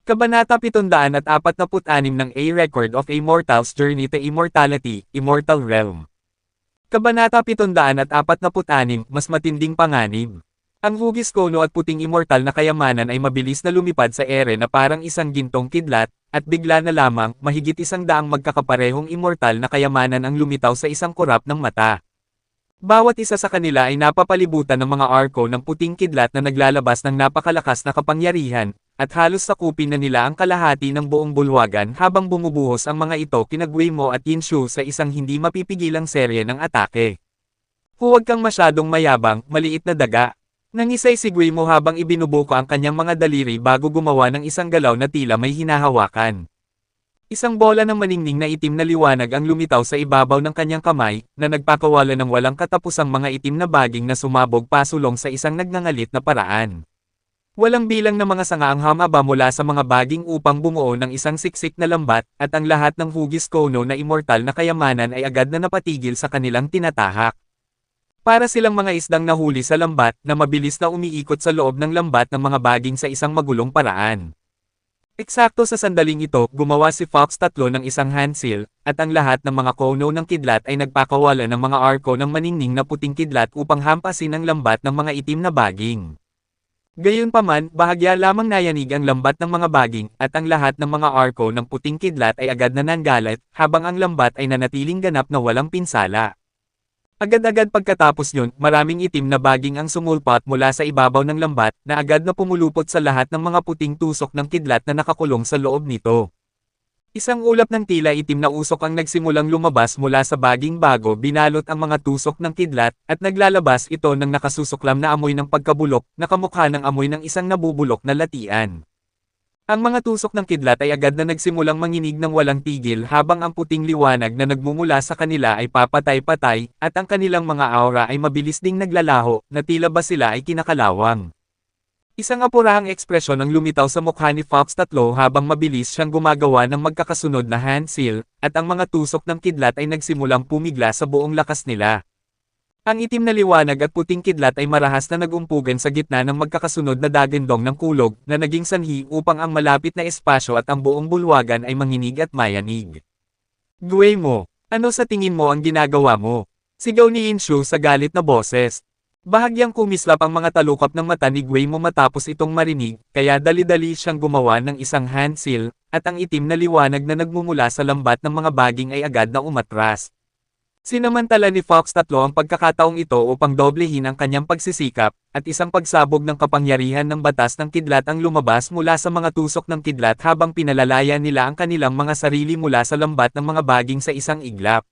Kabanata 746 ng A Record of a Mortal's Journey to Immortality, Immortal Realm. Kabanata 746, Mas matinding panganib. Ang hugis kono at puting immortal na kayamanan ay mabilis na lumipad sa ere na parang isang gintong kidlat, at bigla na lamang, mahigit 100 magkakaparehong immortal na kayamanan ang lumitaw sa isang kurap ng mata. Bawat isa sa kanila ay napapalibutan ng mga arko ng puting kidlat na naglalabas ng napakalakas na kapangyarihan, at halos sakupin na nila ang kalahati ng buong bulwagan habang bumubuhos ang mga ito kina Guillermo at Yinshu sa isang hindi mapipigilang serye ng atake. Huwag kang masyadong mayabang, maliit na daga. Nangisay si Guillermo habang ibinubuko ang kanyang mga daliri bago gumawa ng isang galaw na tila may hinahawakan. Isang bola ng maningning na itim na liwanag ang lumitaw sa ibabaw ng kanyang kamay, na nagpakawala ng walang katapusang mga itim na baging na sumabog pasulong sa isang nagngangalit na paraan. Walang bilang na mga sanga ang hamaba mula sa mga baging upang bumuo ng isang siksik na lambat, at ang lahat ng hugis kono na immortal na kayamanan ay agad na napatigil sa kanilang tinatahak. Para silang mga isdang nahuli sa lambat na mabilis na umiikot sa loob ng lambat ng mga baging sa isang magulong paraan. Eksakto sa sandaling ito, gumawa si Fox 3 ng isang handsill, at ang lahat ng mga kono ng kidlat ay nagpakawala ng mga arko ng maningning na puting kidlat upang hampasin ang lambat ng mga itim na baging. Gayunpaman, bahagya lamang nayanig ang lambat ng mga baging, at ang lahat ng mga arko ng puting kidlat ay agad na nanggalat, habang ang lambat ay nanatiling ganap na walang pinsala. Agad-agad pagkatapos yun, maraming itim na baging ang sumulpat mula sa ibabaw ng lambat, na agad na pumulupot sa lahat ng mga puting tusok ng kidlat na nakakulong sa loob nito. Isang ulap ng tila itim na usok ang nagsimulang lumabas mula sa baging bago binalot ang mga tusok ng kidlat, at naglalabas ito ng nakasusuklam na amoy ng pagkabulok, na kamukha ng amoy ng isang nabubulok na latian. Ang mga tusok ng kidlat ay agad na nagsimulang manginig ng walang tigil habang ang puting liwanag na nagmumula sa kanila ay papatay-patay, at ang kanilang mga aura ay mabilis ding naglalaho, na tila ba sila ay kinakalawang. Isang apurahang ekspresyon ang lumitaw sa mukha ni Fox 3 habang mabilis siyang gumagawa ng magkakasunod na handsill, at ang mga tusok ng kidlat ay nagsimulang pumigla sa buong lakas nila. Ang itim na liwanag at puting kidlat ay marahas na nagumpugan sa gitna ng magkakasunod na dagandong ng kulog, na naging sanhi upang ang malapit na espasyo at ang buong bulwagan ay manginig at mayanig. Guillermo, ano sa tingin mo ang ginagawa mo? Sigaw ni Yinshu sa galit na boses. Bahagyang kumislap ang mga talukap ng mata ni Guillermo matapos itong marinig, kaya dali-dali siyang gumawa ng isang handsill, at ang itim na liwanag na nagmumula sa lambat ng mga baging ay agad na umatras. Sinamantala ni Fox 3 ang pagkakataong ito upang doblehin ang kanyang pagsisikap, at isang pagsabog ng kapangyarihan ng batas ng kidlat ang lumabas mula sa mga tusok ng kidlat habang pinalalayan nila ang kanilang mga sarili mula sa lambat ng mga baging sa isang iglap.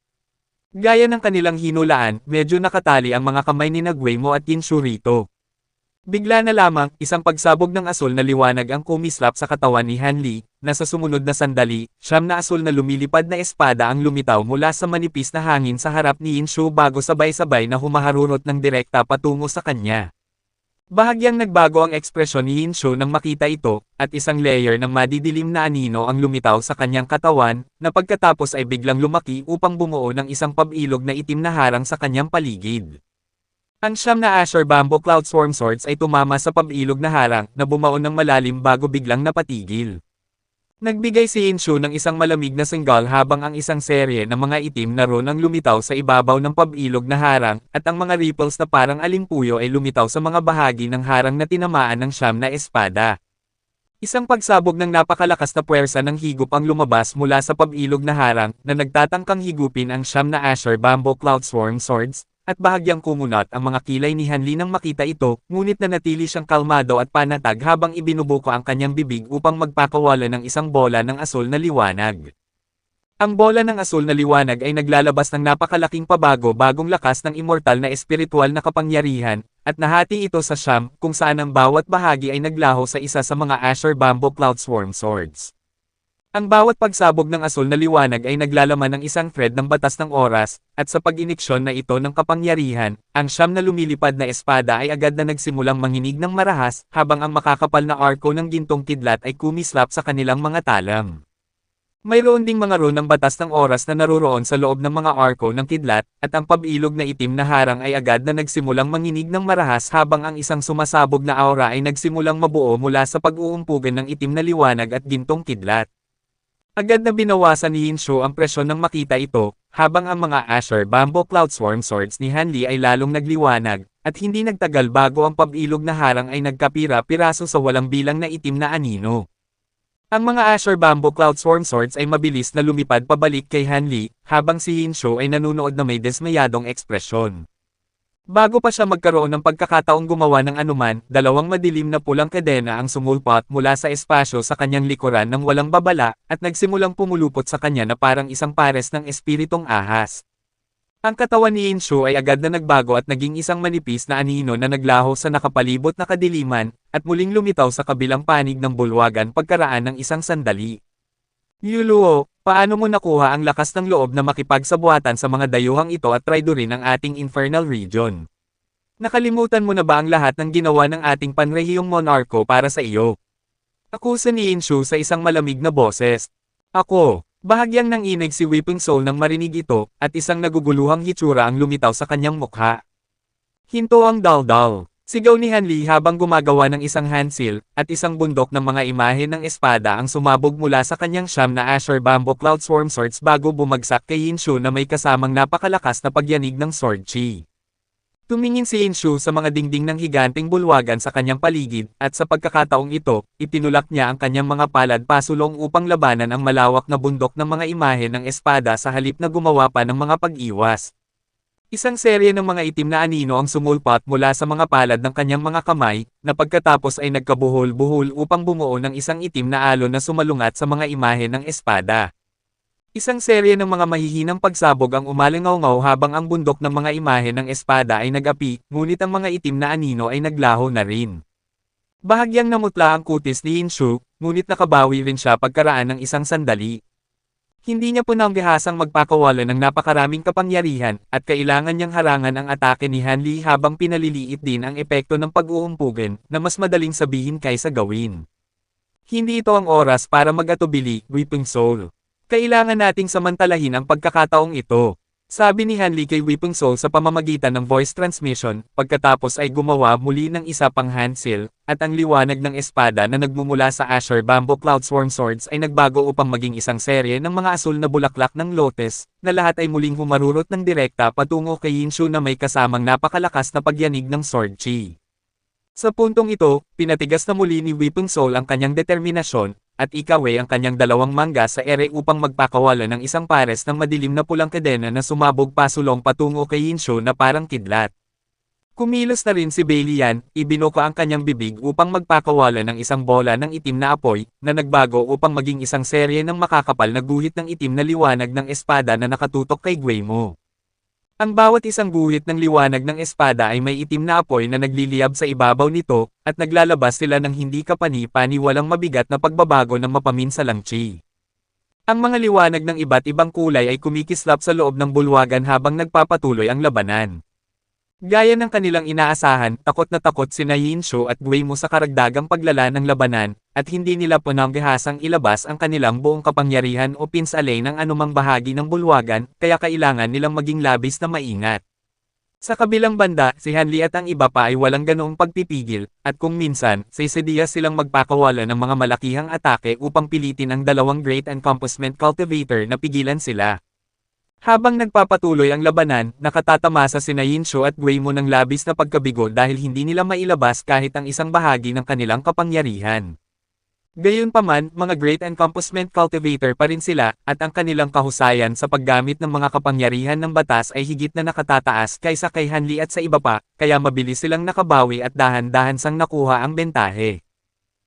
Gaya ng kanilang hinulaan, medyo nakatali ang mga kamay ni Guillermo at Yinshu rito. Bigla na lamang, isang pagsabog ng asul na liwanag ang kumislap sa katawan ni Hanli, na sa sumunod na sandali, 9 na asul na lumilipad na espada ang lumitaw mula sa manipis na hangin sa harap ni Yinshu bago sabay-sabay na humaharurot ng direkta patungo sa kanya. Bahagyang nagbago ang ekspresyon ni Yinshu nang makita ito, at isang layer ng madidilim na anino ang lumitaw sa kanyang katawan, na pagkatapos ay biglang lumaki upang bumuo ng isang pabilog na itim na harang sa kanyang paligid. Ang 9 na Azure Bamboo Cloud Swarm Swords ay tumama sa pabilog na harang, na bumaon ng malalim bago biglang napatigil. Nagbigay si Yinshu ng isang malamig na singgal habang ang isang serye ng mga itim na ron ang lumitaw sa ibabaw ng pabilog na harang, at ang mga ripples na parang alimpuyo ay lumitaw sa mga bahagi ng harang na tinamaan ng 9 na espada. Isang pagsabog ng napakalakas na puwersa ng higop ang lumabas mula sa pabilog na harang, na nagtatangkang higupin ang 9 na Azure Bamboo Cloud Swarm Swords, at bahagyang kumunat ang mga kilay ni Hanli nang makita ito, ngunit nanatili siyang kalmado at panatag habang ibinubuko ang kanyang bibig upang magpakawala ng isang bola ng asul na liwanag. Ang bola ng asul na liwanag ay naglalabas ng napakalaking bagong lakas ng immortal na espiritual na kapangyarihan, at nahati ito sa 9, kung saan ang bawat bahagi ay naglaho sa isa sa mga Azure Bamboo Cloud Swarm Swords. Ang bawat pagsabog ng asul na liwanag ay naglalaman ng isang thread ng batas ng oras, at sa pag-iniksyon na ito ng kapangyarihan, ang 9 na lumilipad na espada ay agad na nagsimulang manginig ng marahas, habang ang makakapal na arko ng gintong kidlat ay kumislap sa kanilang mga talam. Mayroon ding mga rune ng batas ng oras na naroroon sa loob ng mga arko ng kidlat, at ang pabilog na itim na harang ay agad na nagsimulang manginig ng marahas habang ang isang sumasabog na aura ay nagsimulang mabuo mula sa pag-uumpugan ng itim na liwanag at gintong kidlat. Agad na binawasan ni Hinshu ang presyon nang makita ito, habang ang mga Asher Bamboo Cloud Swarm Swords ni Hanli ay lalong nagliwanag, at hindi nagtagal bago ang pabilog na harang ay nagkapira-piraso sa walang bilang na itim na anino. Ang mga Asher Bamboo Cloud Swarm Swords ay mabilis na lumipad pabalik kay Hanli, habang si Hinshu ay nanunood na may dismayadong ekspresyon. Bago pa siya magkaroon ng pagkakataong gumawa ng anuman, dalawang madilim na pulang kadena ang sumulpot mula sa espasyo sa kanyang likuran ng walang babala, at nagsimulang pumulupot sa kanya na parang isang pares ng espiritong ahas. Ang katawan ni Hinshu ay agad na nagbago at naging isang manipis na anino na naglaho sa nakapalibot na kadiliman, at muling lumitaw sa kabilang panig ng bulwagan pagkaraan ng isang sandali. Yuluo, paano mo nakuha ang lakas ng loob na makipagsabuatan sa mga dayuhang ito at traidorin ang ating infernal region? Nakalimutan mo na ba ang lahat ng ginawa ng ating panrehiyong monarko para sa iyo? Akusa ni Hinshu sa isang malamig na boses. Ako. Bahagyang nanginig si Weeping Soul nang marinig ito, at isang naguguluhang hitsura ang lumitaw sa kanyang mukha. Hinto ang daldal. Sigaw ni Hanli habang gumagawa ng isang handsil, at isang bundok ng mga imahe ng espada ang sumabog mula sa kanyang siyam na Asher Bamboo Cloud Swarm Swords bago bumagsak kay Hinshu na may kasamang napakalakas na pagyanig ng sword chi. Tumingin si Hinshu sa mga dingding ng higanting bulwagan sa kanyang paligid, at sa pagkakataong ito, itinulak niya ang kanyang mga palad pasulong upang labanan ang malawak na bundok ng mga imahe ng espada sa halip na gumawa pa ng mga pag-iwas. Isang serye ng mga itim na anino ang sumulpot mula sa mga palad ng kanyang mga kamay, na pagkatapos ay nagkabuhol-buhol upang bumuo ng isang itim na alon na sumalungat sa mga imahe ng espada. Isang serye ng mga mahihinang pagsabog ang umalingaw-ngaw habang ang bundok ng mga imahe ng espada ay nag-api, ngunit ang mga itim na anino ay naglaho na rin. Bahagyang namutla ang kutis ni Hinshu, ngunit nakabawi rin siya pagkaraan ng isang sandali. Hindi niya punanggahasang magpakawalan ng napakaraming kapangyarihan, at kailangan niyang harangan ang atake ni Hanli habang pinaliliit din ang epekto ng pag-uumpugan, na mas madaling sabihin kaysa gawin. Hindi ito ang oras para mag-atubili, Weeping Soul. Kailangan nating samantalahin ang pagkakataong ito. Sabi ni Hanli kay Weeping Soul sa pamamagitan ng voice transmission, pagkatapos ay gumawa muli ng isa pang handsil, at ang liwanag ng espada na nagmumula sa Asher Bamboo Cloud Swarm Swords ay nagbago upang maging isang serye ng mga asul na bulaklak ng lotus, na lahat ay muling humarurot ng direkta patungo kay Hinshu na may kasamang napakalakas na pagyanig ng sword chi. Sa puntong ito, pinatigas na muli ni Weeping Soul ang kanyang determinasyon, at ikawe ang kanyang dalawang mangga sa ere upang magpakawalan ng isang pares ng madilim na pulang kadena na sumabog pasulong patungo kay Hinshu na parang kidlat. Kumilos na rin si Bailian, ibinuka ang kanyang bibig upang magpakawalan ng isang bola ng itim na apoy, na nagbago upang maging isang serye ng makakapal na guhit ng itim na liwanag ng espada na nakatutok kay Guemo. Ang bawat isang guhit ng liwanag ng espada ay may itim na apoy na nagliliyab sa ibabaw nito, at naglalabas sila ng hindi kapani-pani walang mabigat na pagbabago ng mapaminsalang chi. Ang mga liwanag ng iba't ibang kulay ay kumikislap sa loob ng bulwagan habang nagpapatuloy ang labanan. Gaya ng kanilang inaasahan, takot na takot sina Hinshu at Guemo sa karagdagang paglala ng labanan, at hindi nila punanggahasang ilabas ang kanilang buong kapangyarihan o pinsalay ng anumang bahagi ng bulwagan, kaya kailangan nilang maging labis na maingat. Sa kabilang banda, si Hanli at ang iba pa ay walang ganoong pagpipigil, at kung minsan, sisidiya silang magpakawala ng mga malakihang atake upang pilitin ang dalawang Great Encompassment Cultivator na pigilan sila. Habang nagpapatuloy ang labanan, nakatatamasa sina Hinshu at Guemo ng labis na pagkabigo dahil hindi nila mailabas kahit ang isang bahagi ng kanilang kapangyarihan. Gayunpaman, mga Great Encompassment Cultivator pa rin sila, at ang kanilang kahusayan sa paggamit ng mga kapangyarihan ng batas ay higit na nakatataas kaysa kay Hanli at sa iba pa, kaya mabilis silang nakabawi at dahan-dahan sang nakuha ang bentahe.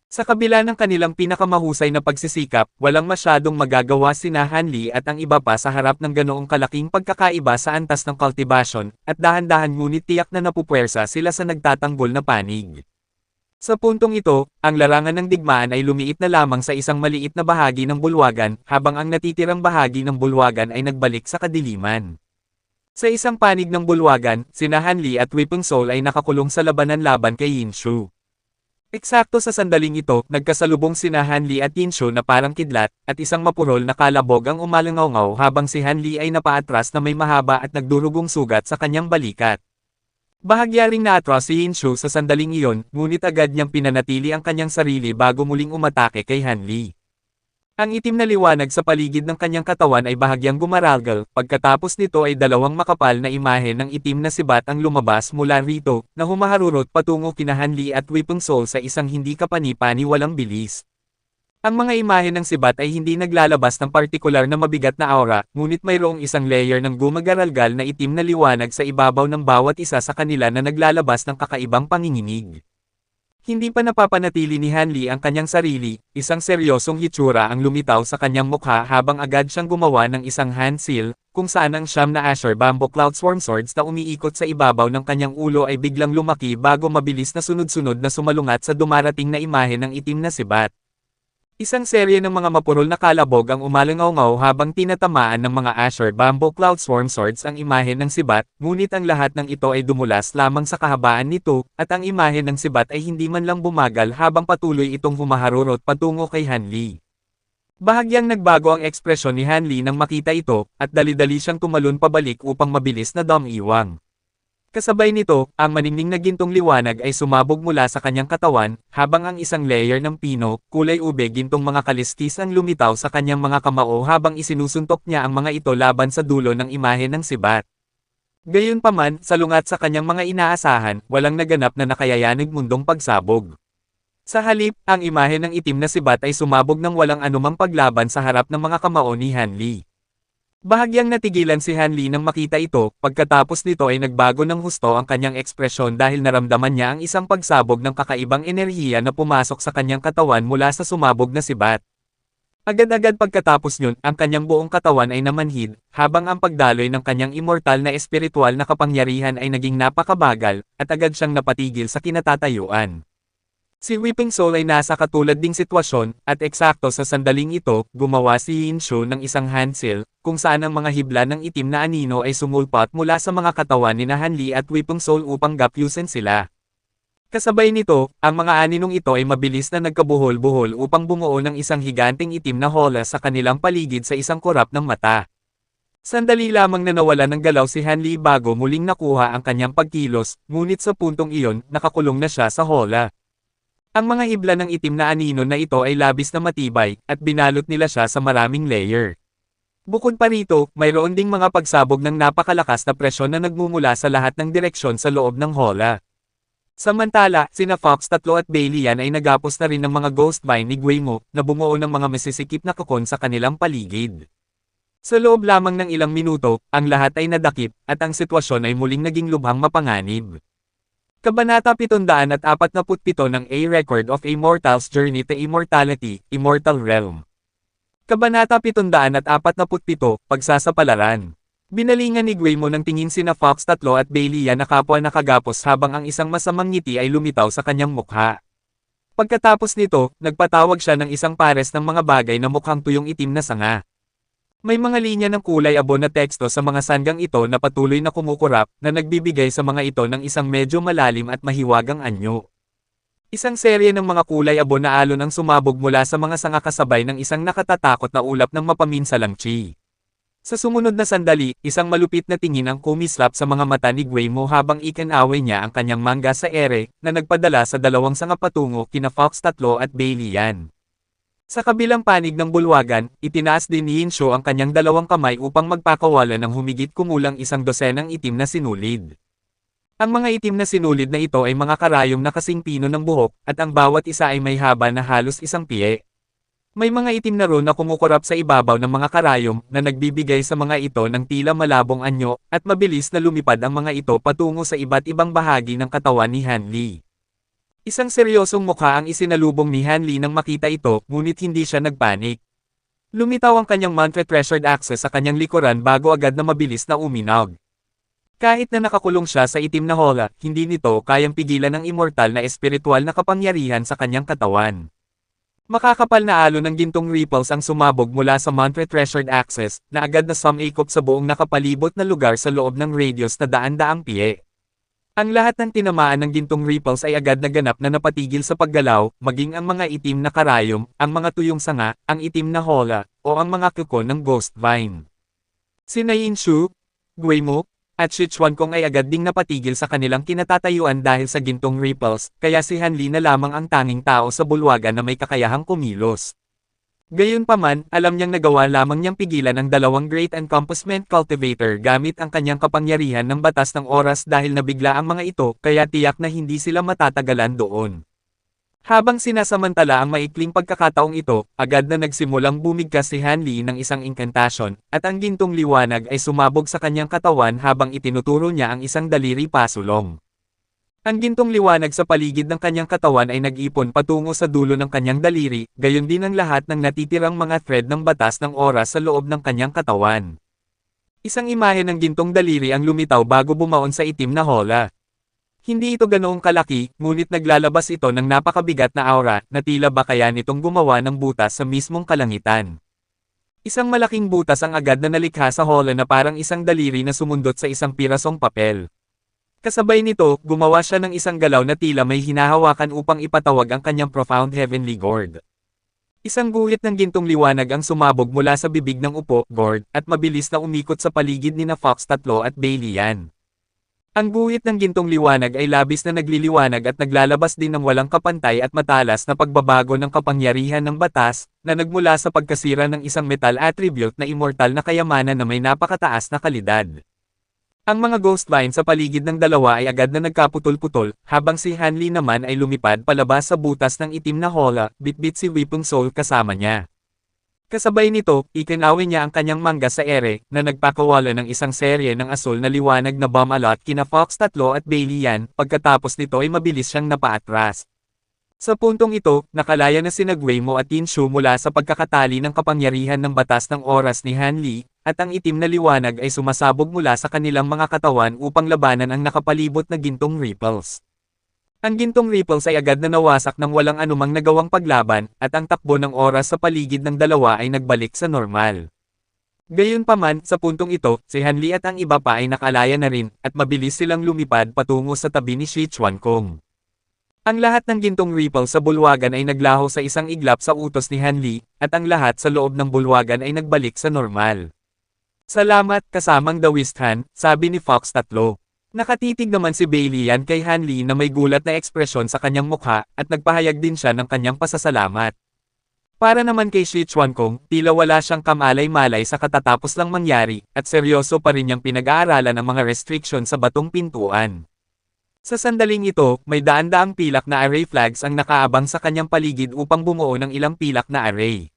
Sa kabila ng kanilang pinakamahusay na pagsisikap, walang masyadong magagawa sina Hanli at ang iba pa sa harap ng ganoong kalaking pagkakaiba sa antas ng kultibasyon, at dahan-dahan ngunit tiyak na napupwersa sila sa nagtatanggol na panig. Sa puntong ito, ang larangan ng digmaan ay lumiit na lamang sa isang maliit na bahagi ng bulwagan, habang ang natitirang bahagi ng bulwagan ay nagbalik sa kadiliman. Sa isang panig ng bulwagan, sina Hanli at Weeping Soul ay nakakulong sa labanan laban kay Hinshu. Eksakto sa sandaling ito, nagkasalubong sina Hanli at Yinshu na parang kidlat, at isang mapurol na kalabog ang umalangaw habang si Hanli ay napaatras na may mahaba at nagdurugong sugat sa kanyang balikat. Bahagya ring naatras si Yinshu sa sandaling iyon, ngunit agad niyang pinanatili ang kanyang sarili bago muling umatake kay Hanli. Ang itim na liwanag sa paligid ng kanyang katawan ay bahagyang gumaralgal, pagkatapos nito ay dalawang makapal na imahe ng itim na sibat ang lumabas mula rito, na humaharurot patungo kina Hanli at Weeping Soul sa isang hindi kapani-paniwalang bilis. Ang mga imahe ng sibat ay hindi naglalabas ng partikular na mabigat na aura, ngunit mayroong isang layer ng gumagaralgal na itim na liwanag sa ibabaw ng bawat isa sa kanila na naglalabas ng kakaibang panginginig. Hindi pa napapanatili ni Hanli ang kanyang sarili, isang seryosong hitsura ang lumitaw sa kanyang mukha habang agad siyang gumawa ng isang hand seal, kung saan ang siyam na Azure Bamboo Cloud Swarm Swords na umiikot sa ibabaw ng kanyang ulo ay biglang lumaki bago mabilis na sunod-sunod na sumalungat sa dumarating na imahe ng itim na sibat. Isang serye ng mga mapurol na kalabog ang umalangaw habang tinatamaan ng mga Azure Bamboo Cloud Swarm Swords ang imahe ng sibat, ngunit ang lahat ng ito ay dumulas lamang sa kahabaan nito, at ang imahe ng sibat ay hindi man lang bumagal habang patuloy itong humaharurot patungo kay Hanli. Bahagyang nagbago ang ekspresyon ni Hanli nang makita ito, at dali-dali siyang tumalon pabalik upang mabilis na dumiwang. Kasabay nito, ang maningning na gintong liwanag ay sumabog mula sa kanyang katawan, habang ang isang layer ng pino, kulay ube gintong mga kalistis ang lumitaw sa kanyang mga kamao habang isinusuntok niya ang mga ito laban sa dulo ng imahe ng sibat. Gayunpaman, salungat sa kanyang mga inaasahan, walang naganap na nakayayanig mundong pagsabog. Sa halip, ang imahe ng itim na sibat ay sumabog ng walang anumang paglaban sa harap ng mga kamao ni Hanli. Bahagyang natigilan si Hanli nang makita ito, pagkatapos nito ay nagbago ng husto ang kanyang ekspresyon dahil naramdaman niya ang isang pagsabog ng kakaibang enerhiya na pumasok sa kanyang katawan mula sa sumabog na sibat. Agad-agad pagkatapos yun, ang kanyang buong katawan ay namanhid, habang ang pagdaloy ng kanyang immortal na espiritual na kapangyarihan ay naging napakabagal, at agad siyang napatigil sa kinatatayuan. Si Weeping Soul ay nasa katulad ding sitwasyon, at eksakto sa sandaling ito, gumawa si Yinshu ng isang hand seal, kung saan ang mga hibla ng itim na anino ay sumulpat mula sa mga katawan ni Hanli at Weeping Soul upang gapyusin sila. Kasabay nito, ang mga aninong ito ay mabilis na nagkabuhol-buhol upang bumuo ng isang higanting itim na hola sa kanilang paligid sa isang kurap ng mata. Sandali lamang na nawala ng galaw si Hanli bago muling nakuha ang kanyang pagkilos, ngunit sa puntong iyon, nakakulong na siya sa hola. Ang mga hibla ng itim na anino na ito ay labis na matibay, at binalot nila siya sa maraming layer. Bukod pa rito, mayroon ding mga pagsabog ng napakalakas na presyon na nagmumula sa lahat ng direksyon sa loob ng hola. Samantala, sina Fox 3 at Bailey ay nagapos na rin ng mga ghost vine ni Guemo, na bumuo ng mga masisikip na kokon sa kanilang paligid. Sa loob lamang ng ilang minuto, ang lahat ay nadakip, at ang sitwasyon ay muling naging lubhang mapanganib. Kabanata 747 ng A Record of a Mortal's Journey to Immortality, Immortal Realm. Kabanata 747, Pagsasapalaran. Binalingan ni Guemo ng tingin sina Fox 3 at Bailey na kapwa nakagapos habang ang isang masamang ngiti ay lumitaw sa kanyang mukha. Pagkatapos nito, nagpatawag siya ng isang pares ng mga bagay na mukhang tuyong itim na sanga. May mga linya ng kulay abo na teksto sa mga sanggang ito na patuloy na kumukurap, na nagbibigay sa mga ito ng isang medyo malalim at mahiwagang anyo. Isang serye ng mga kulay abo na alon ang sumabog mula sa mga sanga kasabay ng isang nakatatakot na ulap ng mapaminsalang chi. Sa sumunod na sandali, isang malupit na tingin ang kumislap sa mga mata ni Guemo habang ikinaway niya ang kanyang mangga sa ere, na nagpadala sa dalawang sanga patungo kina Fox 3 at Bailey. Sa kabilang panig ng bulwagan, itinaas din ni Yinshu ang kanyang dalawang kamay upang magpakawala ng humigit kumulang 100 itim na sinulid. Ang mga itim na sinulid na ito ay mga karayom na kasing pino ng buhok, at ang bawat isa ay may haba na halos 1 pie. May mga itim na ron na kumukurap sa ibabaw ng mga karayom, na nagbibigay sa mga ito ng tila malabong anyo, at mabilis na lumipad ang mga ito patungo sa iba't ibang bahagi ng katawan ni Hanli. Isang seryosong mukha ang isinalubong ni Hanli nang makita ito, ngunit hindi siya nagpanik. Lumitaw ang kanyang mantra treasured access sa kanyang likuran bago agad na mabilis na uminag. Kahit na nakakulong siya sa itim na hola, hindi nito kayang pigilan ng immortal na espiritual na kapangyarihan sa kanyang katawan. Makakapal na alon ng gintong ripples ang sumabog mula sa mantra treasured access, na agad na sumikop sa buong nakapalibot na lugar sa loob ng radius na daan-daang pie. Ang lahat ng tinamaan ng gintong ripples ay agad na ganap na napatigil sa paggalaw, maging ang mga itim na karayom, ang mga tuyong sanga, ang itim na hola, o ang mga kuko ng ghost vine. Sina Yinshu, Guimo, at Sichuankong ay agad ding napatigil sa kanilang kinatatayuan dahil sa gintong ripples, kaya si Hanli na lamang ang tanging tao sa bulwagan na may kakayahang kumilos. Gayunpaman, alam niyang nagawa lamang niyang pigilan ang dalawang Great Encompassment Cultivator gamit ang kanyang kapangyarihan ng batas ng oras dahil nabigla ang mga ito, kaya tiyak na hindi sila matatagalan doon. Habang sinasamantala ang maikling pagkakataong ito, agad na nagsimulang bumigkas si Hanli ng isang incantation, at ang gintong liwanag ay sumabog sa kanyang katawan habang itinuturo niya ang isang daliri pasulong. Ang gintong liwanag sa paligid ng kanyang katawan ay nag-ipon patungo sa dulo ng kanyang daliri, gayon din ang lahat ng natitirang mga thread ng batas ng oras sa loob ng kanyang katawan. Isang imahe ng gintong daliri ang lumitaw bago bumaon sa itim na hola. Hindi ito ganoong kalaki, ngunit naglalabas ito ng napakabigat na aura, na tila ba kaya nitong gumawa ng butas sa mismong kalangitan. Isang malaking butas ang agad na nalikha sa hola na parang isang daliri na sumundot sa isang pirasong papel. Kasabay nito, gumawa siya ng isang galaw na tila may hinahawakan upang ipatawag ang kanyang profound heavenly gourd. Isang guhit ng gintong liwanag ang sumabog mula sa bibig ng upo, gourd, at mabilis na umikot sa paligid nina Fox 3 at Bailey Yan. Ang guhit ng gintong liwanag ay labis na nagliliwanag at naglalabas din ng walang kapantay at matalas na pagbabago ng kapangyarihan ng batas, na nagmula sa pagkasira ng isang metal attribute na immortal na kayamanan na may napakataas na kalidad. Ang mga ghost vine sa paligid ng dalawa ay agad na nagkaputol-putol, habang si Hanli naman ay lumipad palabas sa butas ng itim na hola, bitbit si Weeping Soul kasama niya. Kasabay nito, ikinawin niya ang kanyang mangga sa ere, na nagpakawala ng isang serye ng asul na liwanag na bomb alot kina Fox 3 at Bailey Yan, pagkatapos nito ay mabilis siyang napaatras. Sa puntong ito, nakalaya na sina Guimo at Yinshu mula sa pagkakatali ng kapangyarihan ng batas ng oras ni Hanli, at ang itim na liwanag ay sumasabog mula sa kanilang mga katawan upang labanan ang nakapalibot na gintong ripples. Ang gintong ripples ay agad na nawasak ng walang anumang nagawang paglaban, at ang takbo ng oras sa paligid ng dalawa ay nagbalik sa normal. Gayunpaman, sa puntong ito, si Hanli at ang iba pa ay nakalaya na rin, at mabilis silang lumipad patungo sa tabi ni Sichuankong. Ang lahat ng gintong ripples sa bulwagan ay naglaho sa isang iglap sa utos ni Hanli, at ang lahat sa loob ng bulwagan ay nagbalik sa normal. Salamat, kasamang Dawistan, sabi ni Fox 3. Nakatitig naman si Bailey Yan kay Hanli na may gulat na ekspresyon sa kanyang mukha, at nagpahayag din siya ng kanyang pasasalamat. Para naman kay Sichuankong, tila wala siyang kamalay-malay sa katatapos lang mangyari, at seryoso pa rin niyang pinag-aaralan ang mga restriction sa batong pintuan. Sa sandaling ito, may daan-daang pilak na array flags ang nakaabang sa kanyang paligid upang bumuo ng ilang pilak na array.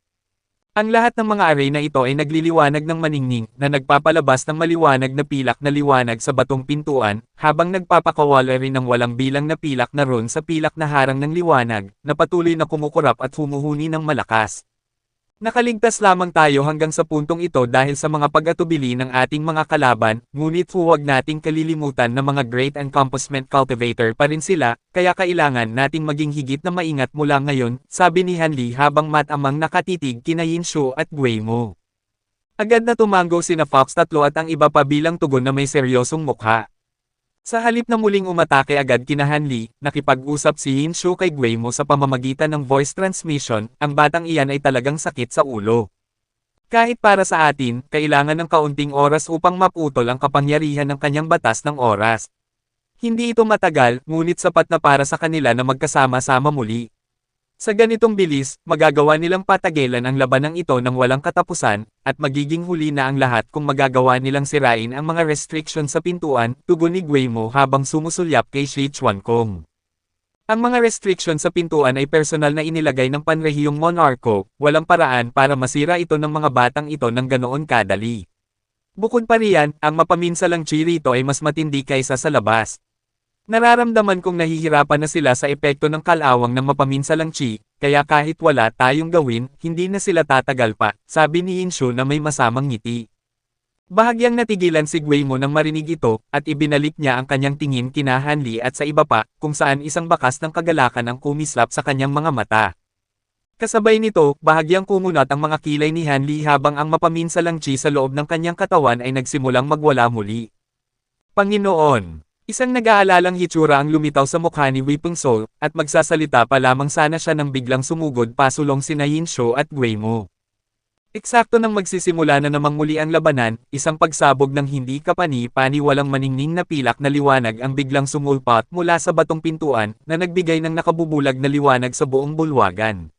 Ang lahat ng mga array na ito ay nagliliwanag ng maningning, na nagpapalabas ng maliwanag na pilak na liwanag sa batong pintuan, habang nagpapakawala rin ng walang bilang na pilak na rune sa pilak na harang ng liwanag, na patuloy na kumukurap at humuhuni ng malakas. Nakaligtas lamang tayo hanggang sa puntong ito dahil sa mga pag-atubili ng ating mga kalaban, ngunit huwag nating kalilimutan na mga Great Encompassment Cultivator pa rin sila, kaya kailangan nating maging higit na maingat mula ngayon, sabi ni Hanli habang matamang nakatitig kina Yinshu at Guimo. Agad na tumango sina Fox 3 at ang iba pa bilang tugon na may seryosong mukha. Sa halip na muling umatake agad kina Hanli, nakipag-usap si Yinshu kay Guimo sa pamamagitan ng voice transmission, ang batang iyan ay talagang sakit sa ulo. Kahit para sa atin, kailangan ng kaunting oras upang maputol ang kapangyarihan ng kanyang batas ng oras. Hindi ito matagal, ngunit sapat na para sa kanila na magkasama-sama muli. Sa ganitong bilis, magagawa nilang patagilan ang labanang ito ng walang katapusan, at magiging huli na ang lahat kung magagawa nilang sirain ang mga restriction sa pintuan, tugon ni Guimo habang sumusulyap kay Sichuankong. Ang mga restriction sa pintuan ay personal na inilagay ng panrehiyong monarko, walang paraan para masira ito ng mga batang ito ng ganoon kadali. Bukod pa riyan, ang mapaminsalang chi rito ay mas matindi kaysa sa labas. Nararamdaman kong nahihirapan na sila sa epekto ng kalawang ng mapaminsalang chi, kaya kahit wala tayong gawin, hindi na sila tatagal pa, sabi ni Yinshu na may masamang ngiti. Bahagyang natigilan si Guimo nang marinig ito, at ibinalik niya ang kanyang tingin kina Hanli at sa iba pa, kung saan isang bakas ng kagalakan ang kumislap sa kanyang mga mata. Kasabay nito, bahagyang kumunat ang mga kilay ni Hanli habang ang mapaminsalang chi sa loob ng kanyang katawan ay nagsimulang magwala muli. Panginoon! Isang nag-aalalang hitsura ang lumitaw sa mukha ni Weeping Soul, at magsasalita pa lamang sana siya nang biglang sumugod pasulong sina Yinsho at Guemo. Eksakto nang magsisimula na namang muli ang labanan, isang pagsabog ng hindi kapani-pani walang maningning na pilak na liwanag ang biglang sumulpat mula sa batong pintuan, na nagbigay ng nakabubulag na liwanag sa buong bulwagan.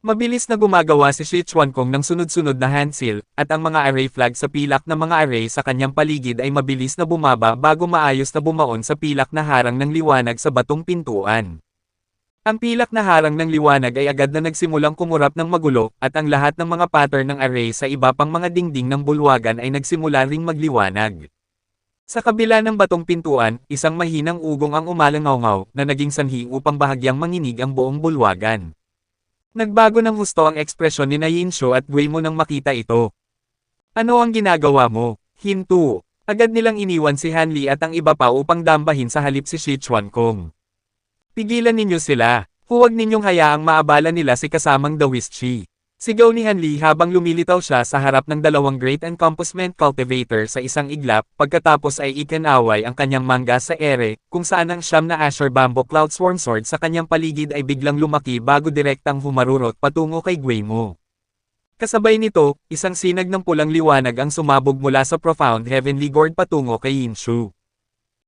Mabilis na gumagawa si Shi Chuankong ng sunod-sunod na handsill, at ang mga array flag sa pilak na mga array sa kanyang paligid ay mabilis na bumaba bago maayos na bumaon sa pilak na harang ng liwanag sa batong pintuan. Ang pilak na harang ng liwanag ay agad na nagsimulang kumurap ng magulo, at ang lahat ng mga pattern ng array sa iba pang mga dingding ng bulwagan ay nagsimula ring magliwanag. Sa kabila ng batong pintuan, isang mahinang ugong ang umalangaw na naging sanhi upang bahagyang manginig ang buong bulwagan. Nagbago ng husto ang ekspresyon ni Yinsho at Guemo nang makita ito. Ano ang ginagawa mo? Hinto. Agad nilang iniwan si Hanli at ang iba pa upang dambahin sa halip si Shi Chuankong. Pigilan ninyo sila. Huwag ninyong hayaang maabala nila si kasamang The Wischi. Sigaw ni Hanli habang lumilitaw siya sa harap ng dalawang Great Encompassment Cultivator sa isang iglap, pagkatapos ay ikinaway ang kanyang mangga sa ere, kung saan ang siyam na Asher Bamboo Cloud Swarm Sword sa kanyang paligid ay biglang lumaki bago direktang humarurot patungo kay Guemo. Kasabay nito, isang sinag ng pulang liwanag ang sumabog mula sa Profound Heavenly Gourd patungo kay Yinshu.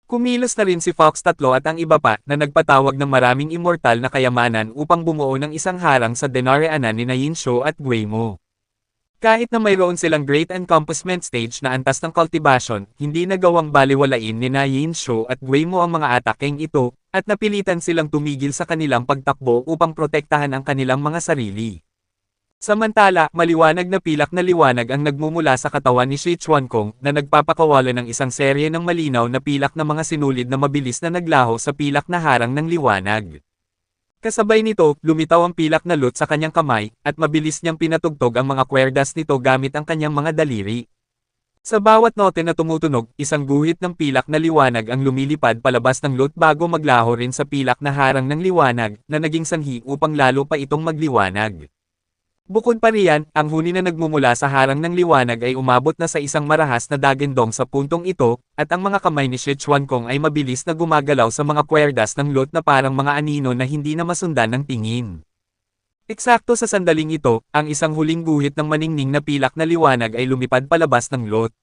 Kumilos na rin si Fox 3 at ang iba pa na nagpatawag ng maraming immortal na kayamanan upang bumuo ng isang harang sa Denarianan ni Yinsho at Guemo. Kahit na mayroon silang Great Encompassment Stage na antas ng cultivation, hindi nagawang baliwalain ni Yinsho at Guemo ang mga atakeng ito, at napilitan silang tumigil sa kanilang pagtakbo upang protektahan ang kanilang mga sarili. Samantala, maliwanag na pilak na liwanag ang nagmumula sa katawan ni Shi Chuankong na nagpapakawala ng isang serye ng malinaw na pilak na mga sinulid na mabilis na naglaho sa pilak na harang ng liwanag. Kasabay nito, lumitaw ang pilak na loot sa kanyang kamay, at mabilis niyang pinatugtog ang mga kwerdas nito gamit ang kanyang mga daliri. Sa bawat note na tumutunog, isang guhit ng pilak na liwanag ang lumilipad palabas ng loot bago maglaho rin sa pilak na harang ng liwanag, na naging sanhi upang lalo pa itong magliwanag. Bukod pa riyan, ang huni na nagmumula sa harang ng liwanag ay umabot na sa isang marahas na dagindong sa puntong ito, at ang mga kamay ni Shi Chuankong ay mabilis na gumagalaw sa mga kwerdas ng lot na parang mga anino na hindi na masundan ng tingin. Eksakto sa sandaling ito, ang isang huling guhit ng maningning na pilak na liwanag ay lumipad palabas ng lot.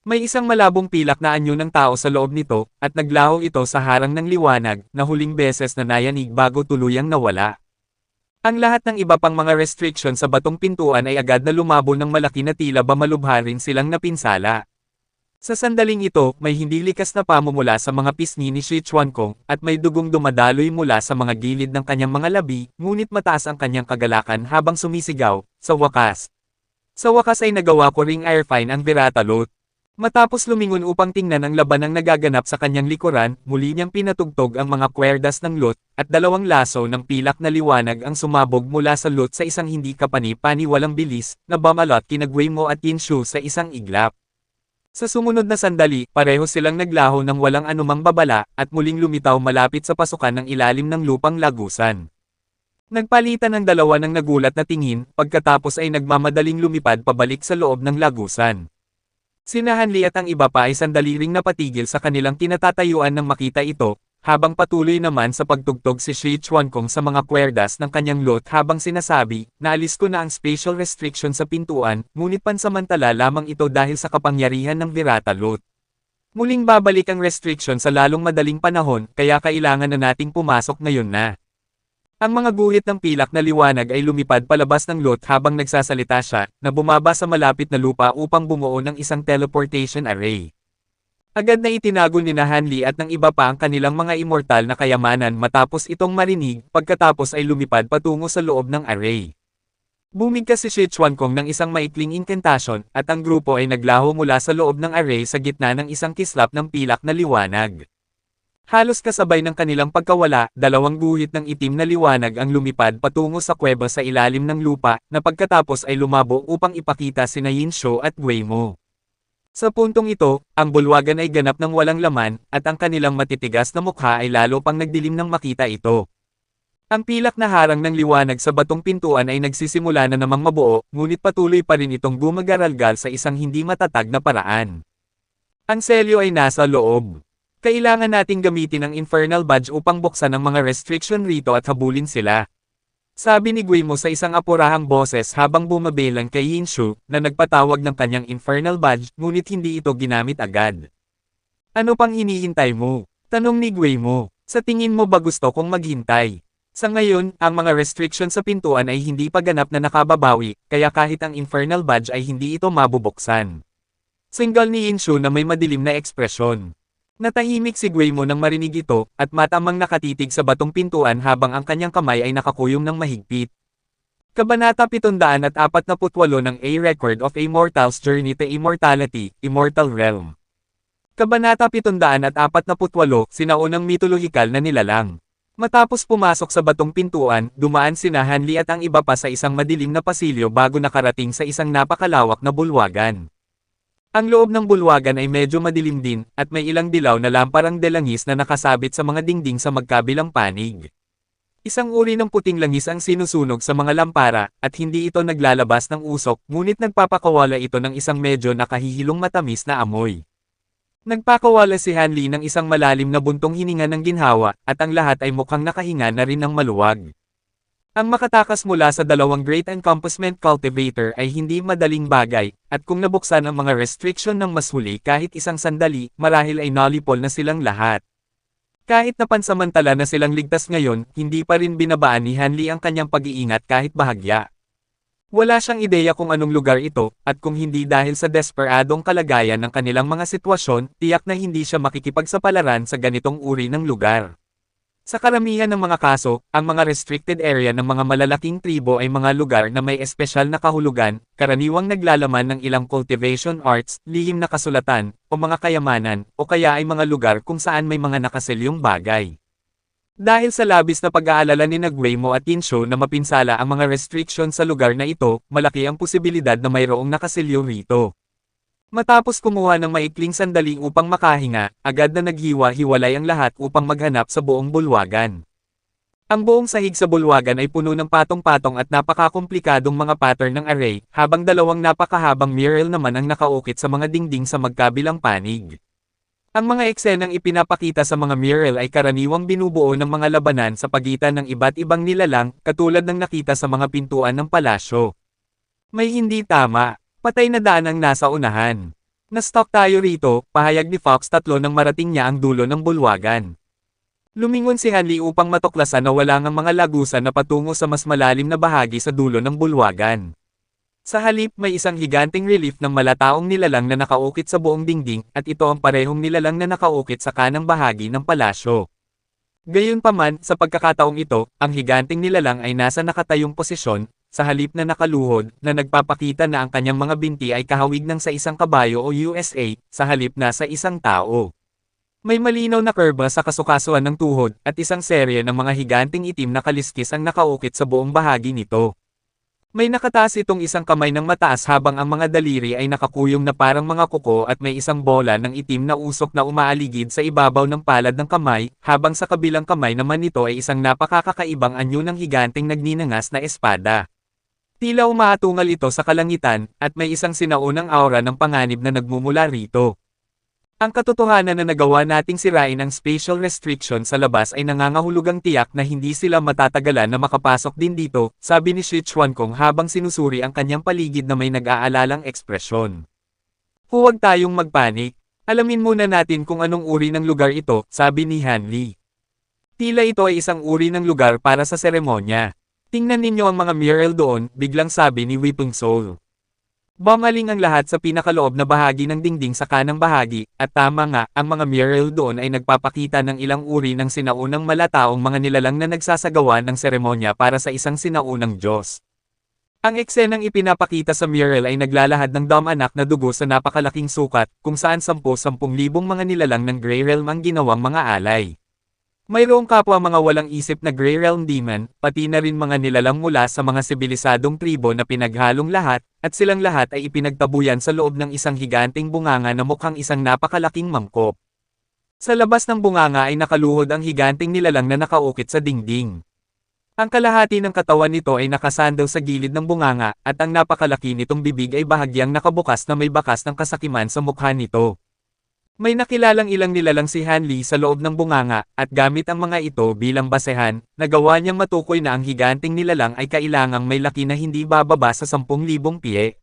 May isang malabong pilak na anyo ng tao sa loob nito, at naglaho ito sa harang ng liwanag, na huling beses na nayanig bago tuluyang nawala. Ang lahat ng iba pang mga restriction sa batong pintuan ay agad na lumabo ng malaki na tila ba malubha rin silang napinsala. Sa sandaling ito, may hindi likas na pamumula sa mga pisngi ni Shi Chuankong, at may dugong dumadaloy mula sa mga gilid ng kanyang mga labi, ngunit mataas ang kanyang kagalakan habang sumisigaw, sa wakas. Sa wakas ay nagawa ko ring Airfine ang Viratalot. Matapos lumingon upang tingnan ang labanang nagaganap sa kanyang likuran, muli niyang pinatugtog ang mga kwerdas ng lot, at dalawang laso ng pilak na liwanag ang sumabog mula sa lot sa isang hindi kapani-pani walang bilis, na bumalot kina Guemo at Yinshu sa isang iglap. Sa sumunod na sandali, pareho silang naglaho ng walang anumang babala, at muling lumitaw malapit sa pasukan ng ilalim ng lupang lagusan. Nagpalitan ng dalawa ng nagulat na tingin, pagkatapos ay nagmamadaling lumipad pabalik sa loob ng lagusan. Sina Hanli at ang iba pa ay sandali ring napatigil sa kanilang kinatatayuan nang makita ito, habang patuloy naman sa pagtugtog si Shi Chuankong sa mga kwerdas ng kanyang lot habang sinasabi, naalis ko na ang spatial restriction sa pintuan, ngunit pansamantala lamang ito dahil sa kapangyarihan ng Viratalot. Muling babalik ang restriction sa lalong madaling panahon, kaya kailangan na nating pumasok ngayon na. Ang mga guhit ng pilak na liwanag ay lumipad palabas ng lot habang nagsasalita siya, na bumaba sa malapit na lupa upang bumuo ng isang teleportation array. Agad na itinago ni Hanli at ng iba pa ang kanilang mga immortal na kayamanan matapos itong marinig, pagkatapos ay lumipad patungo sa loob ng array. Bumigkas si Shi Chuankong ng isang maikling incantation, at ang grupo ay naglaho mula sa loob ng array sa gitna ng isang kislap ng pilak na liwanag. Halos kasabay ng kanilang pagkawala, dalawang guhit ng itim na liwanag ang lumipad patungo sa kuweba sa ilalim ng lupa, na pagkatapos ay lumabo upang ipakita sina Yinsho at Guemo. Sa puntong ito, ang bulwagan ay ganap ng walang laman, at ang kanilang matitigas na mukha ay lalo pang nagdilim nang makita ito. Ang pilak na harang ng liwanag sa batong pintuan ay nagsisimula na namang mabuo, ngunit patuloy pa rin itong gumagaralgal sa isang hindi matatag na paraan. Ang selyo ay nasa loob. Kailangan nating gamitin ang Infernal Badge upang buksan ang mga restriction rito at habulin sila. Sabi ni Guillermo sa isang apurahang boses habang bumabelan kay Hinshu, na nagpatawag ng kanyang Infernal Badge, ngunit hindi ito ginamit agad. Ano pang hinihintay mo? Tanong ni Guillermo. Sa tingin mo ba gusto kong maghintay? Sa ngayon, ang mga restriction sa pintuan ay hindi pa ganap na nakababawi, kaya kahit ang Infernal Badge ay hindi ito mabubuksan. Single ni Hinshu na may madilim na ekspresyon. Natahimik si Guillermo nang marinig ito, at matamang nakatitig sa batong pintuan habang ang kanyang kamay ay nakakuyom ng mahigpit. Kabanata 748 ng A Record of a Mortal's Journey to Immortality, Immortal Realm. Kabanata 748, Sinaunang Mitolohikal na Nilalang. Matapos pumasok sa batong pintuan, dumaan sina Hanli at ang iba pa sa isang madilim na pasilyo bago nakarating sa isang napakalawak na bulwagan. Ang loob ng bulwagan ay medyo madilim din, at may ilang dilaw na lamparang delangis na nakasabit sa mga dingding sa magkabilang panig. Isang uri ng puting langis ang sinusunog sa mga lampara, at hindi ito naglalabas ng usok, ngunit nagpapakawala ito ng isang medyo nakahihilong matamis na amoy. Nagpakawala si Hanli ng isang malalim na buntong hininga ng ginhawa, at ang lahat ay mukhang nakahinga na rin ng maluwag. Ang makatakas mula sa dalawang Great Encompassment Cultivator ay hindi madaling bagay, at kung nabuksan ang mga restriction ng mas huli kahit isang sandali, marahil ay nalipol na silang lahat. Kahit na pansamantala na silang ligtas ngayon, hindi pa rin binabaan ni Hanli ang kanyang pag-iingat kahit bahagya. Wala siyang ideya kung anong lugar ito, at kung hindi dahil sa desperadong kalagayan ng kanilang mga sitwasyon, tiyak na hindi siya makikipagsapalaran sa ganitong uri ng lugar. Sa karamihan ng mga kaso, ang mga restricted area ng mga malalaking tribo ay mga lugar na may espesyal na kahulugan, karaniwang naglalaman ng ilang cultivation arts, lihim na kasulatan, o mga kayamanan, o kaya ay mga lugar kung saan may mga nakaselyong bagay. Dahil sa labis na pag-aalala ni Guillermo at Hinshu na mapinsala ang mga restriction sa lugar na ito, malaki ang posibilidad na mayroong nakaselyo rito. Matapos kumuha ng maikling sandali upang makahinga, agad na naghiwa-hiwalay ang lahat upang maghanap sa buong bulwagan. Ang buong sahig sa bulwagan ay puno ng patong-patong at napakakomplikadong mga pattern ng array, habang dalawang napakahabang mural naman ang nakaukit sa mga dingding sa magkabilang panig. Ang mga eksenang ipinapakita sa mga mural ay karaniwang binubuo ng mga labanan sa pagitan ng iba't ibang nilalang, katulad ng nakita sa mga pintuan ng palasyo. May hindi tama. Patay na daan ang nasa unahan. Na-stalk tayo rito, pahayag ni Fox 3 nang marating niya ang dulo ng bulwagan. Lumingon si Hanli upang matuklasan na wala ngang mga lagusan na patungo sa mas malalim na bahagi sa dulo ng bulwagan. Sa halip may isang higanting relief ng malataong nilalang na nakaukit sa buong dingding, at ito ang parehong nilalang na nakaukit sa kanang bahagi ng palasyo. Gayunpaman, sa pagkakataong ito, ang higanting nilalang ay nasa nakatayong posisyon, sa halip na nakaluhod, na nagpapakita na ang kanyang mga binti ay kahawig ng sa isang kabayo o USA, sa halip na sa isang tao. May malinaw na kurba sa kasukasuan ng tuhod, at isang serye ng mga higanting itim na kaliskis ang nakaukit sa buong bahagi nito. May nakataas itong isang kamay ng mataas habang ang mga daliri ay nakakuyong na parang mga kuko at may isang bola ng itim na usok na umaaligid sa ibabaw ng palad ng kamay, habang sa kabilang kamay naman nito ay isang napakakakaibang anyo ng higanting nagninangas na espada. Tila umatungal ito sa kalangitan, at may isang sinaunang aura ng panganib na nagmumula rito. Ang katotohanan na nagawa nating sirain ang spatial restriction sa labas ay nangangahulugang tiyak na hindi sila matatagalan na makapasok din dito, sabi ni Shi Chuankong habang sinusuri ang kanyang paligid na may nag-aalalang ekspresyon. Huwag tayong magpanik. Alamin muna natin kung anong uri ng lugar ito, sabi ni Hanli. Tila ito ay isang uri ng lugar para sa seremonya. Tingnan ninyo ang mga mural doon, biglang sabi ni Weeping Soul. Bumaling ang lahat sa pinakaloob na bahagi ng dingding sa kanang bahagi, at tama nga, ang mga mural doon ay nagpapakita ng ilang uri ng sinaunang malataong mga nilalang na nagsasagawa ng seremonya para sa isang sinaunang Diyos. Ang eksenang ipinapakita sa mural ay naglalahad ng dam-anak na dugo sa napakalaking sukat, kung saan 10,000 mga nilalang ng Grey Realm ang ginawang mga alay. Mayroong kapwa mga walang isip na Grey Realm Demon, pati na rin mga nilalang mula sa mga sibilisadong tribo na pinaghalong lahat, at silang lahat ay ipinagtabuyan sa loob ng isang higanting bunganga na mukhang isang napakalaking mangkop. Sa labas ng bunganga ay nakaluhod ang higanting nilalang na nakaukit sa dingding. Ang kalahati ng katawan nito ay nakasandaw sa gilid ng bunganga, at ang napakalaki nitong bibig ay bahagyang nakabukas na may bakas ng kasakiman sa mukha nito. May nakilalang ilang nilalang si Hanli sa loob ng bunganga, at gamit ang mga ito bilang basehan, nagawa niyang matukoy na ang higanting nilalang ay kailangang may laki na hindi bababa sa 10,000 pie.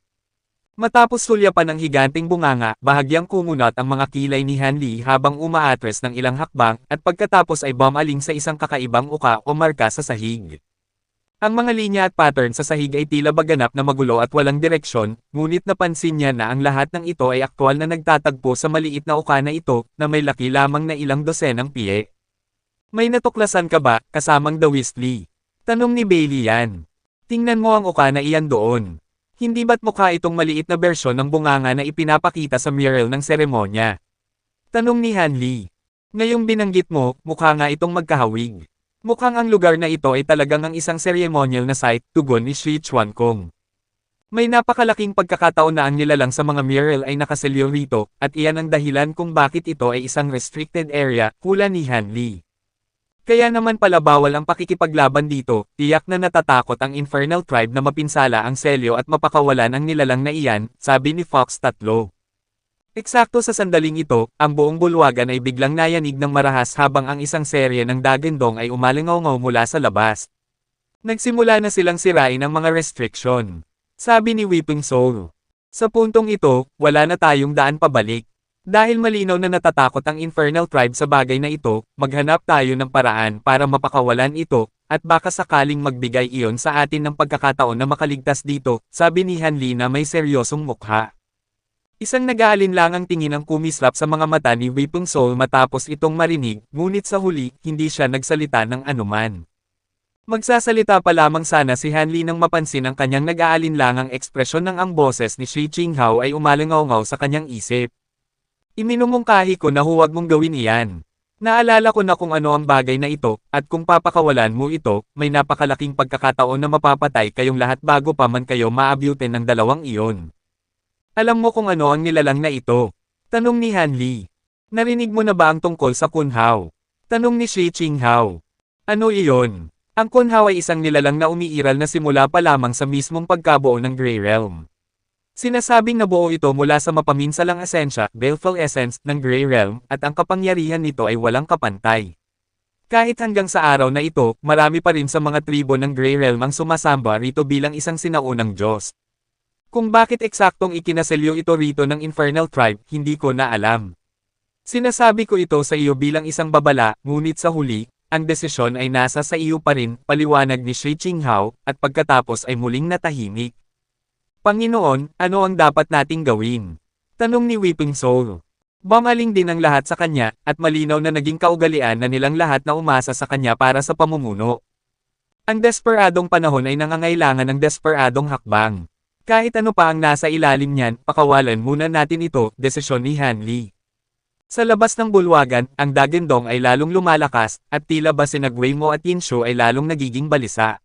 Matapos sulyapan ng higanting bunganga, bahagyang kumunat ang mga kilay ni Hanli habang umaatres ng ilang hakbang, at pagkatapos ay bumaling sa isang kakaibang uka o marka sa sahig. Ang mga linya at pattern sa sahig ay tila baganap na magulo at walang direksyon, ngunit napansin niya na ang lahat ng ito ay aktwal na nagtatagpo sa maliit na uka na ito, na may laki lamang na ilang dosenang pie. May natuklasan ka ba, kasamang The Weasley? Tanong ni Bailey yan. Tingnan mo ang uka na iyan doon. Hindi ba't mukha itong maliit na bersyon ng bunganga na ipinapakita sa mural ng seremonya? Tanong ni Hanli. Ngayong binanggit mo, mukha nga itong magkahawig. Mukhang ang lugar na ito ay talagang ang isang ceremonial na site, tugon ni Shi Chuankong. May napakalaking pagkakataon na ang nilalang sa mga mural ay nakaselyo rito, at iyan ang dahilan kung bakit ito ay isang restricted area, hula ni Hanli. Kaya naman pala bawal ang pakikipaglaban dito, tiyak na natatakot ang Infernal Tribe na mapinsala ang selyo at mapakawalan ang nilalang na iyan, sabi ni Fox 3. Eksakto sa sandaling ito, ang buong bulwagan ay biglang nayanig ng marahas habang ang isang serye ng dagendong ay umalingaw mula sa labas. Nagsimula na silang sirain ang mga restriction, sabi ni Weeping Soul. Sa puntong ito, wala na tayong daan pabalik. Dahil malinaw na natatakot ang Infernal Tribe sa bagay na ito, maghanap tayo ng paraan para mapakawalan ito, at baka sakaling magbigay iyon sa atin ng pagkakataon na makaligtas dito, sabi ni Hanli na may seryosong mukha. Isang nag-aalinlangang tingin ang kumislap sa mga mata ni Weeping Soul matapos itong marinig, ngunit sa huli, hindi siya nagsalita ng anuman. Magsasalita pa lamang sana si Hanli nang mapansin ang kanyang nag-aalinlangang ekspresyon ng ang boses ni Shi Qinghao ay umalingaw sa kanyang isip. Iminumungkahi ko na huwag mong gawin iyan. Naalala ko na kung ano ang bagay na ito, at kung papakawalan mo ito, may napakalaking pagkakataon na mapapatay kayong lahat bago pa man kayo maabutin ng dalawang iyon. Alam mo kung ano ang nilalang na ito? Tanong ni Hanli. Narinig mo na ba ang tungkol sa Kunhao? Tanong ni Shi Qinghao. Ano iyon? Ang Kunhao ay isang nilalang na umiiral na simula pa lamang sa mismong pagkabuo ng Grey Realm. Sinasabing nabuo ito mula sa mapaminsalang esensya, baleful essence, ng Grey Realm, at ang kapangyarihan nito ay walang kapantay. Kahit hanggang sa araw na ito, marami pa rin sa mga tribo ng Grey Realm ang sumasamba rito bilang isang sinaunang Diyos. Kung bakit eksaktong ikinaselyo ito rito ng Infernal Tribe, hindi ko na alam. Sinasabi ko ito sa iyo bilang isang babala, ngunit sa huli, ang desisyon ay nasa sa iyo pa rin, paliwanag ni Shi Qinghao, at pagkatapos ay muling natahimik. Panginoon, ano ang dapat nating gawin? Tanong ni Weeping Soul. Bumaling din ang lahat sa kanya, at malinaw na naging kaugalian na nilang lahat na umasa sa kanya para sa pamumuno. Ang desperadong panahon ay nangangailangan ng desperadong hakbang. Kahit ano pa ang nasa ilalim niyan, pakawalan muna natin ito, desisyon ni Hanli. Sa labas ng bulwagan, ang dagendong ay lalong lumalakas, at tila ba sina Guimo at Yinshu ay lalong nagiging balisa.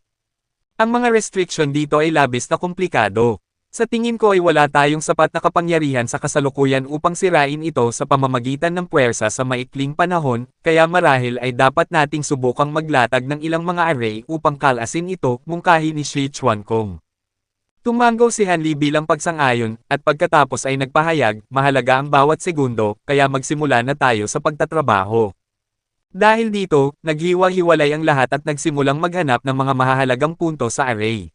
Ang mga restriction dito ay labis na komplikado. Sa tingin ko ay wala tayong sapat na kapangyarihan sa kasalukuyan upang sirain ito sa pamamagitan ng puwersa sa maikling panahon, kaya marahil ay dapat nating subukang maglatag ng ilang mga array upang kalasin ito, mungkahi ni Shi Chuankong. Tumanggaw si Hanli bilang pagsang-ayon, at pagkatapos ay nagpahayag, mahalaga ang bawat segundo, kaya magsimula na tayo sa pagtatrabaho. Dahil dito, naghiwa-hiwalay ang lahat at nagsimulang maghanap ng mga mahahalagang punto sa array.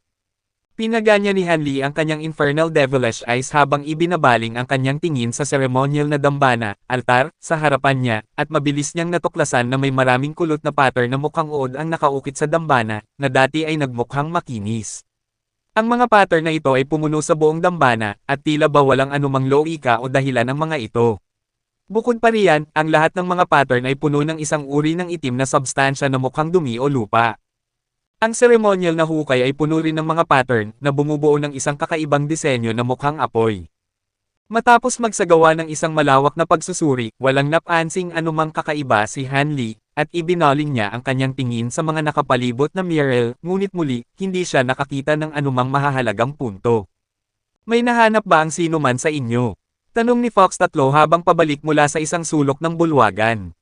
Pinaganya ni Hanli ang kanyang Infernal Devilish Eyes habang ibinabaling ang kanyang tingin sa ceremonial na dambana, altar, sa harapan niya, at mabilis niyang natuklasan na may maraming kulot na pattern na mukhang uod ang nakaukit sa dambana, na dati ay nagmukhang makinis. Ang mga pattern na ito ay pumuno sa buong dambana, at tila ba walang anumang logika o dahilan ng mga ito. Bukod pa riyan, ang lahat ng mga pattern ay puno ng isang uri ng itim na substansya na mukhang dumi o lupa. Ang ceremonial na hukay ay puno rin ng mga pattern na bumubuo ng isang kakaibang disenyo na mukhang apoy. Matapos magsagawa ng isang malawak na pagsusuri, walang napansing anumang kakaiba si Hanli, at ibinaling niya ang kanyang tingin sa mga nakapalibot na mural, ngunit muli, hindi siya nakakita ng anumang mahahalagang punto. May nahanap ba ang sino man sa inyo? Tanong ni Fox 3 habang pabalik mula sa isang sulok ng bulwagan.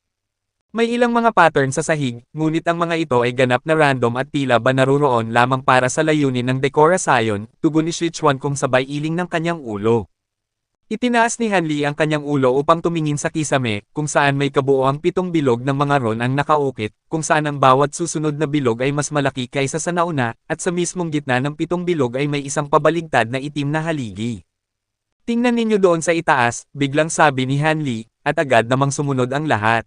May ilang mga pattern sa sahig, ngunit ang mga ito ay ganap na random at tila ba naruroon lamang para sa layunin ng dekorasyon, tugon ni Shi Chuankong sabay iling ng kanyang ulo. Itinaas ni Hanli ang kanyang ulo upang tumingin sa kisame, kung saan may kabuoang 7 bilog ng mga ron ang nakaukit, kung saan ang bawat susunod na bilog ay mas malaki kaysa sa nauna, at sa mismong gitna ng 7 bilog ay may isang pabaligtad na itim na haligi. Tingnan ninyo doon sa itaas, biglang sabi ni Hanli, at agad namang sumunod ang lahat.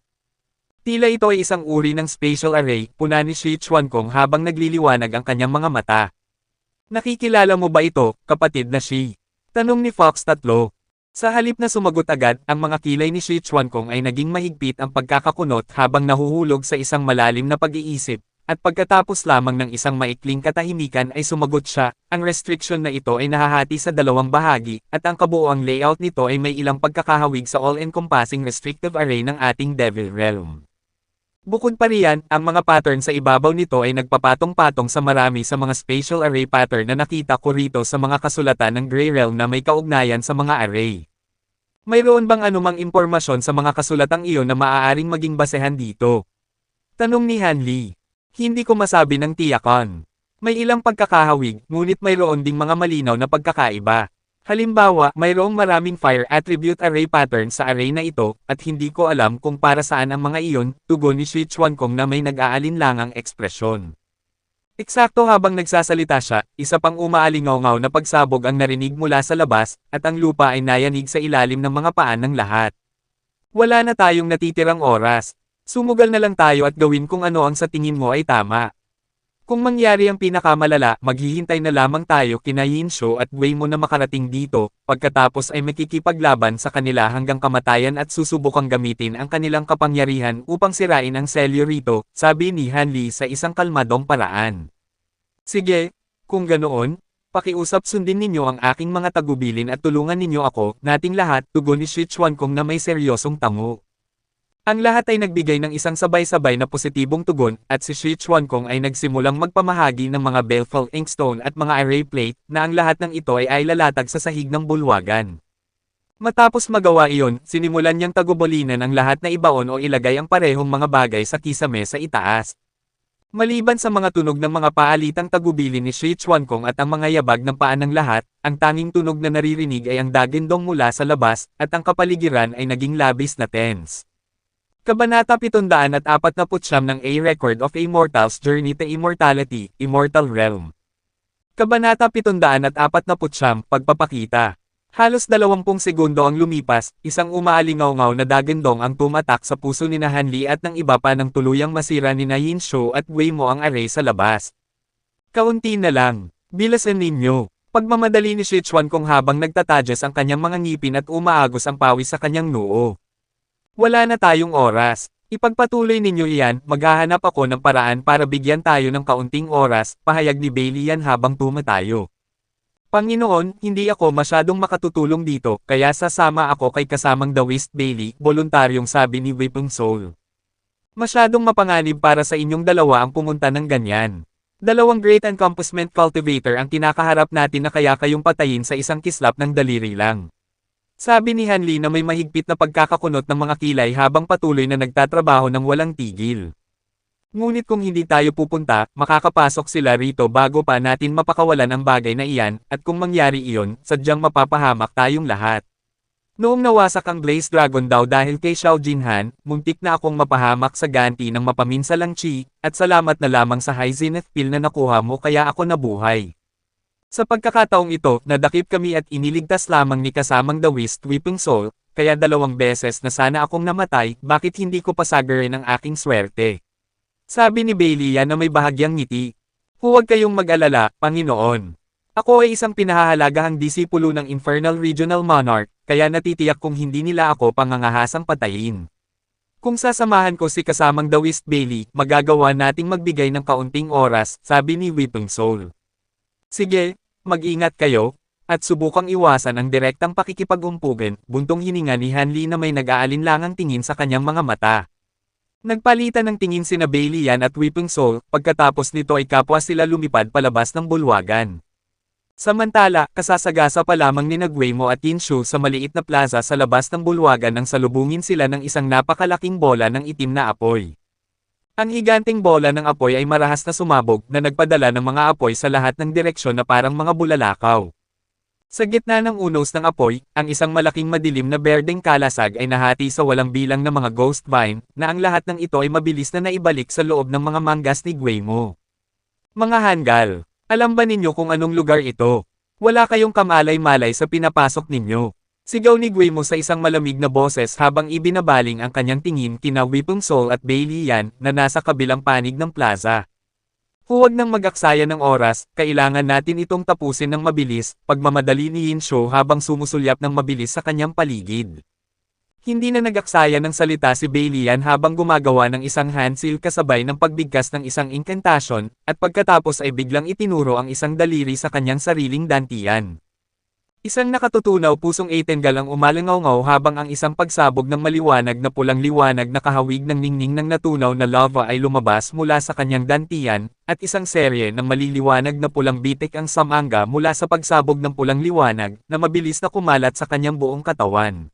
Tila ito ay isang uri ng spatial array, puna ni Shi Chuankong habang nagliliwanag ang kanyang mga mata. Nakikilala mo ba ito, kapatid na Shi? Tanong ni Fox 3. Sa halip na sumagot agad, ang mga kilay ni Shi Chuankong ay naging mahigpit ang pagkakakunot habang nahuhulog sa isang malalim na pag-iisip, at pagkatapos lamang ng isang maikling katahimikan ay sumagot siya, ang restriction na ito ay nahahati sa dalawang bahagi, at ang kabuoang layout nito ay may ilang pagkakahawig sa all-encompassing restrictive array ng ating Devil Realm. Bukod pa riyan, ang mga pattern sa ibabaw nito ay nagpapatong-patong sa marami sa mga spatial array pattern na nakita ko rito sa mga kasulatan ng Grey Realm na may kaugnayan sa mga array. Mayroon bang anumang impormasyon sa mga kasulatang iyon na maaaring maging basehan dito? Tanong ni Hanli. Hindi ko masabi ng tiyakan. May ilang pagkakahawig, ngunit mayroon ding mga malinaw na pagkakaiba. Halimbawa, mayroong maraming fire attribute array pattern sa array na ito, at hindi ko alam kung para saan ang mga iyon, tugon ni Shi Chuankong na may nag-aalinlangang ekspresyon. Eksakto habang nagsasalita siya, isa pang umaalingaw-ngaw na pagsabog ang narinig mula sa labas, at ang lupa ay nayanig sa ilalim ng mga paan ng lahat. Wala na tayong natitirang oras. Sumugal na lang tayo at gawin kung ano ang sa tingin mo ay tama. Kung mangyari ang pinakamalala, maghihintay na lamang tayo kina Yinsho at Wei mo na makarating dito, pagkatapos ay makikipaglaban sa kanila hanggang kamatayan at susubukang gamitin ang kanilang kapangyarihan upang sirain ang selyo rito, sabi ni Hanli sa isang kalmadong paraan. Sige, kung ganoon, pakiusap sundin ninyo ang aking mga tagubilin at tulungan ninyo ako, nating lahat, tugon ni Shi Chuankong na may seryosong tango. Ang lahat ay nagbigay ng isang sabay-sabay na positibong tugon, at si Shi Chuankong ay nagsimulang magpamahagi ng mga Baleful Inkstone at mga array plate, na ang lahat ng ito ay lalatag sa sahig ng bulwagan. Matapos magawa iyon, sinimulan niyang tagubolinan ang lahat na ibaon o ilagay ang parehong mga bagay sa kisame sa itaas. Maliban sa mga tunog ng mga paalitang tagubilin ni Shi Chuankong at ang mga yabag ng paan ng lahat, ang tanging tunog na naririnig ay ang dagindong mula sa labas, at ang kapaligiran ay naging labis na tense. Kabanata 749 ng A Record of a Mortal's Journey to Immortality, Immortal Realm. Kabanata 749, Pagpapakita. Halos 20 segundo ang lumipas, isang umaalingaw-ngaw na dagindong ang tumatak sa puso ni Hanli at ng iba pa nang tuluyang masira ni Yinsho at Wei mo ang array sa labas. Kaunti na lang. Bilasan ninyo. Pagmamadali ni Shi Chuankong habang nagtatadyas ang kanyang mga ngipin at umaagos ang pawis sa kanyang noo. Wala na tayong oras. Ipagpatuloy ninyo iyan, maghahanap ako ng paraan para bigyan tayo ng kaunting oras, pahayag ni Bailey yan habang tumatayo. Panginoon, hindi ako masyadong makatutulong dito, kaya sasama ako kay kasamang The West Bailey, voluntaryong sabi ni Weeping Soul. Masyadong mapanganib para sa inyong dalawa ang pumunta ng ganyan. Dalawang Great Encompassment Cultivator ang kinakaharap natin na kaya kayong patayin sa isang kislap ng daliri lang. Sabi ni Hanli na may mahigpit na pagkakakunot ng mga kilay habang patuloy na nagtatrabaho ng walang tigil. Ngunit kung hindi tayo pupunta, makakapasok sila rito bago pa natin mapakawalan ang bagay na iyan, at kung mangyari iyon, sadyang mapapahamak tayong lahat. Noong nawasak ang Blaze Dragon daw dahil kay Xiao Jinhan, muntik na akong mapahamak sa ganti ng mapaminsalang chi, at salamat na lamang sa High Zenith Pill na nakuha mo kaya ako nabuhay. Sa pagkakataong ito, nadakip kami at iniligtas lamang ni kasamang The West Weeping Soul, kaya 2 beses na sana akong namatay, bakit hindi ko pasagarin ang aking swerte? Sabi ni Bailey na may bahagyang ngiti. Huwag kayong mag-alala, Panginoon. Ako ay isang pinahahalagahang disipulo ng Infernal Regional Monarch, kaya natitiyak kung hindi nila ako pangangahasang patayin. Kung sasamahan ko si kasamang The West Bailey, magagawa nating magbigay ng kaunting oras, sabi ni Weeping Soul. Sige, mag-ingat kayo, at subukang iwasan ang direktang pakikipag-umpugan, buntong hininga ni Hanli na may nag-aalinlangang tingin sa kanyang mga mata. Nagpalitan ng tingin sina Bailey at Weeping Soul, pagkatapos nito ay kapwa sila lumipad palabas ng bulwagan. Samantala, kasasagasa pa lamang ni Wei mo at Yinsho sa maliit na plaza sa labas ng bulwagan nang salubungin sila ng isang napakalaking bola ng itim na apoy. Ang higanting bola ng apoy ay marahas na sumabog na nagpadala ng mga apoy sa lahat ng direksyon na parang mga bulalakaw. Sa gitna ng unos ng apoy, ang isang malaking madilim na berdeng kalasag ay nahati sa walang bilang na mga ghost vine, na ang lahat ng ito ay mabilis na naibalik sa loob ng mga manggas ni Guemo. Mga hanggal, alam ba ninyo kung anong lugar ito? Wala kayong kamalay-malay sa pinapasok ninyo. Sigaw ni Guemo sa isang malamig na boses habang ibinabaling ang kanyang tingin kina Weeping Soul at Bailey Yan na nasa kabilang panig ng plaza. Huwag nang mag-aksaya ng oras, kailangan natin itong tapusin ng mabilis, pagmamadali ni Yinsho habang sumusulyap ng mabilis sa kanyang paligid. Hindi na nag-aksaya ng salita si Bailey Yan habang gumagawa ng isang hand seal kasabay ng pagbigkas ng isang incantation, at pagkatapos ay biglang itinuro ang isang daliri sa kanyang sariling dantian. Isang nakatutunaw pusong Eitengal ang umalangaw-ngaw habang ang isang pagsabog ng maliwanag na pulang liwanag na kahawig ng ningning ng natunaw na lava ay lumabas mula sa kanyang dantian, at isang serye ng maliliwanag na pulang bitik ang samanga mula sa pagsabog ng pulang liwanag, na mabilis na kumalat sa kanyang buong katawan.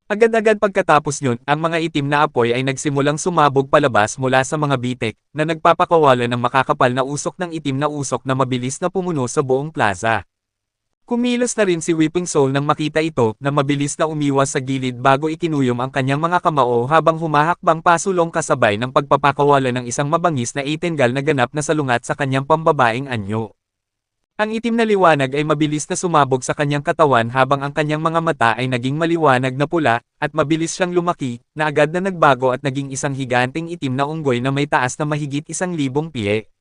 Agad-agad pagkatapos yun, ang mga itim na apoy ay nagsimulang sumabog palabas mula sa mga bitik, na nagpapakawala ng makakapal na usok ng itim na usok na mabilis na pumuno sa buong plaza. Kumilos na rin si Weeping Soul nang makita ito, na mabilis na umiwas sa gilid bago ikinuyom ang kanyang mga kamao habang humahakbang pasulong kasabay ng pagpapakawala ng isang mabangis na Eitengal na ganap na salungat sa kanyang pambabaing anyo. Ang itim na liwanag ay mabilis na sumabog sa kanyang katawan habang ang kanyang mga mata ay naging maliwanag na pula, at mabilis siyang lumaki, na agad na nagbago at naging isang higanting itim na unggoy na may taas na mahigit 1,000 pie.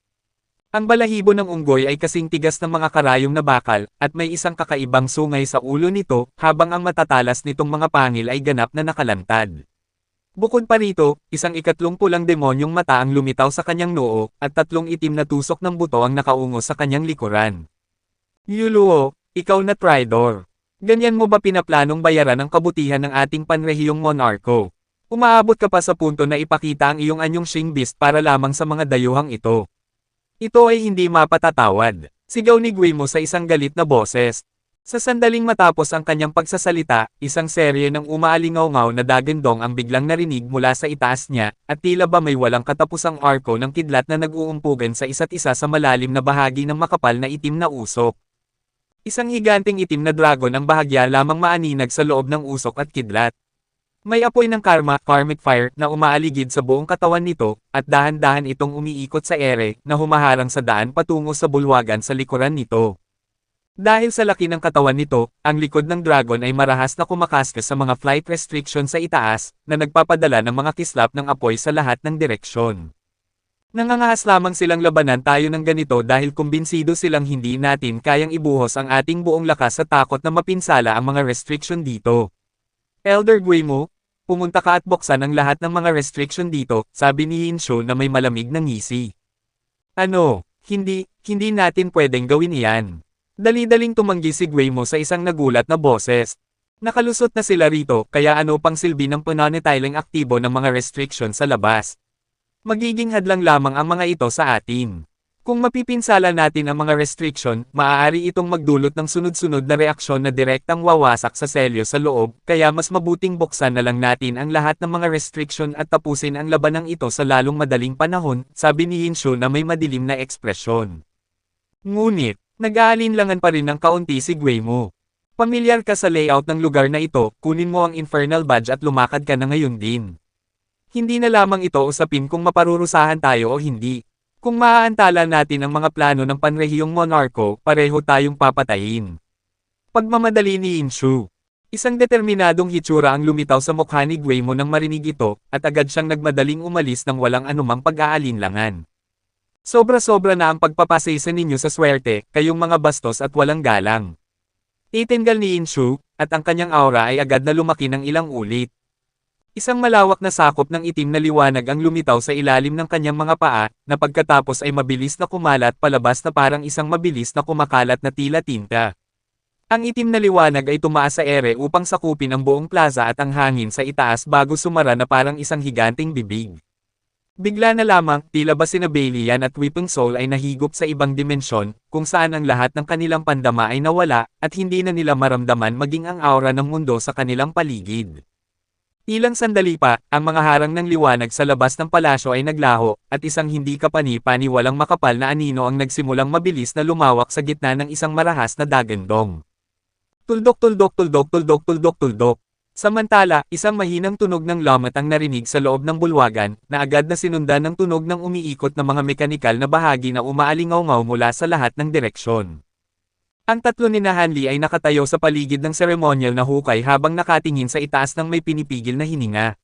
Ang balahibo ng unggoy ay kasing tigas ng mga karayom na bakal, at may isang kakaibang sungay sa ulo nito, habang ang matatalas nitong mga pangil ay ganap na nakalantad. Bukod pa rito, isang ikatlong pulang demonyong mata ang lumitaw sa kanyang noo, at 3 itim na tusok ng buto ang nakaungo sa kanyang likuran. Yuluo, ikaw na traidor. Ganyan mo ba pinaplanong bayaran ang kabutihan ng ating panrehiyong monarko? Umaabot ka pa sa punto na ipakita ang iyong anyong Shing Beast para lamang sa mga dayuhang ito. Ito ay hindi mapatatawad, sigaw ni Guemo sa isang galit na boses. Sa sandaling matapos ang kanyang pagsasalita, isang serye ng umaalingaw-ngaw na dagandong ang biglang narinig mula sa itaas niya, at tila ba may walang katapusang arko ng kidlat na nag-uumpugan sa isa't isa sa malalim na bahagi ng makapal na itim na usok. Isang higanting itim na dragon ang bahagya lamang maaninag sa loob ng usok at kidlat. May apoy ng karmic fire, na umaaligid sa buong katawan nito, at dahan-dahan itong umiikot sa ere, na humaharang sa daan patungo sa bulwagan sa likuran nito. Dahil sa laki ng katawan nito, ang likod ng dragon ay marahas na kumakaskas sa mga flight restriction sa itaas, na nagpapadala ng mga kislap ng apoy sa lahat ng direksyon. Nangangahas lamang silang labanan tayo ng ganito dahil kumbinsido silang hindi natin kayang ibuhos ang ating buong lakas sa takot na mapinsala ang mga restriction dito. Elder Guemo, pumunta ka at buksan ang lahat ng mga restriction dito, sabi ni Yinsho na may malamig na ngisi. Ano, hindi natin pwedeng gawin iyan. Dali-daling tumanggi si Guemo sa isang nagulat na boses. Nakalusot na sila rito, kaya ano pang silbi ng pananatiling aktibo ng mga restriction sa labas? Magiging hadlang lamang ang mga ito sa atin. Kung mapipinsala natin ang mga restriction, maaari itong magdulot ng sunod-sunod na reaksyon na direktang wawasak sa selyo sa loob, kaya mas mabuting buksan na lang natin ang lahat ng mga restriction at tapusin ang labanang ito sa lalong madaling panahon, sabi ni Yinsho na may madilim na ekspresyon. Ngunit, nag-aalinlangan pa rin ng kaunti si Guemo. Pamilyar ka sa layout ng lugar na ito, kunin mo ang Infernal Badge at lumakad ka na ngayon din. Hindi na lamang ito usapin kung maparurusahan tayo o hindi. Kung maaantala natin ang mga plano ng panrehiyong monarko, pareho tayong papatayin. Pagmamadali ni Yinsho. Isang determinadong hitsura ang lumitaw sa mukha ni Guemo nang marinig ito, at agad siyang nagmadaling umalis nang walang anumang pag-aalinlangan. Sobra-sobra na ang pagpapasaysa ninyo sa swerte, kayong mga bastos at walang galang. Itingal ni Yinsho, at ang kanyang aura ay agad na lumaki ng ilang ulit. Isang malawak na sakop ng itim na liwanag ang lumitaw sa ilalim ng kanyang mga paa, na pagkatapos ay mabilis na kumalat palabas na parang isang mabilis na kumakalat na tila tinta. Ang itim na liwanag ay tumaas sa ere upang sakupin ang buong plaza at ang hangin sa itaas bago sumara na parang isang higanting bibig. Bigla na lamang, tila ba sina Bailey Yan at Weeping Soul ay nahigop sa ibang dimensyon, kung saan ang lahat ng kanilang pandama ay nawala, at hindi na nila maramdaman maging ang aura ng mundo sa kanilang paligid. Ilang sandali pa, ang mga harang ng liwanag sa labas ng palasyo ay naglaho, at isang hindi kapani-pani walang makapal na anino ang nagsimulang mabilis na lumawak sa gitna ng isang marahas na dagandong. Tuldok tuldok tuldok tuldok tuldok tuldok. Samantala, isang mahinang tunog ng lamat ang narinig sa loob ng bulwagan, na agad na sinundan ng tunog ng umiikot na mga mekanikal na bahagi na umaalingaw-ngaw mula sa lahat ng direksyon. Ang tatlo ni Hanli ay nakatayo sa paligid ng seremonyal na hukay habang nakatingin sa itaas ng may pinipigil na hininga.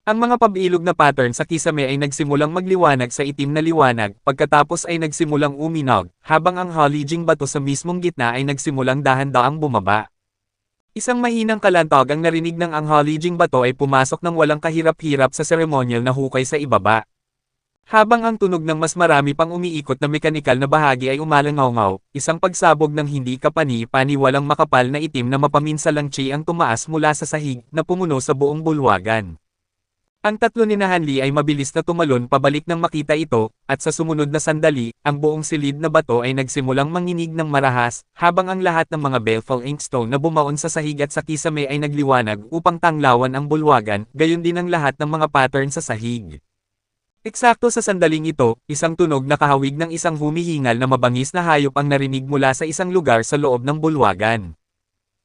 Ang mga pabilog na pattern sa kisame ay nagsimulang magliwanag sa itim na liwanag, pagkatapos ay nagsimulang uminog, habang ang halijing bato sa mismong gitna ay nagsimulang dahan-daang bumaba. Isang mahinang kalantog ang narinig ng ang halijing bato ay pumasok ng walang kahirap-hirap sa seremonyal na hukay sa ibaba. Habang ang tunog ng mas marami pang umiikot na mekanikal na bahagi ay umalangaw-ngaw, isang pagsabog ng hindi kapani-pani walang makapal na itim na mapaminsalang chi ang tumaas mula sa sahig na pumuno sa buong bulwagan. Ang tatlo ni Hanli ay mabilis na tumalon pabalik nang makita ito, at sa sumunod na sandali, ang buong silid na bato ay nagsimulang manginig ng marahas, habang ang lahat ng mga baleful inkstone na bumaon sa sahig at sa kisame ay nagliwanag upang tanglawan ang bulwagan, gayon din ang lahat ng mga pattern sa sahig. Eksakto sa sandaling ito, isang tunog na kahawig ng isang humihingal na mabangis na hayop ang narinig mula sa isang lugar sa loob ng bulwagan.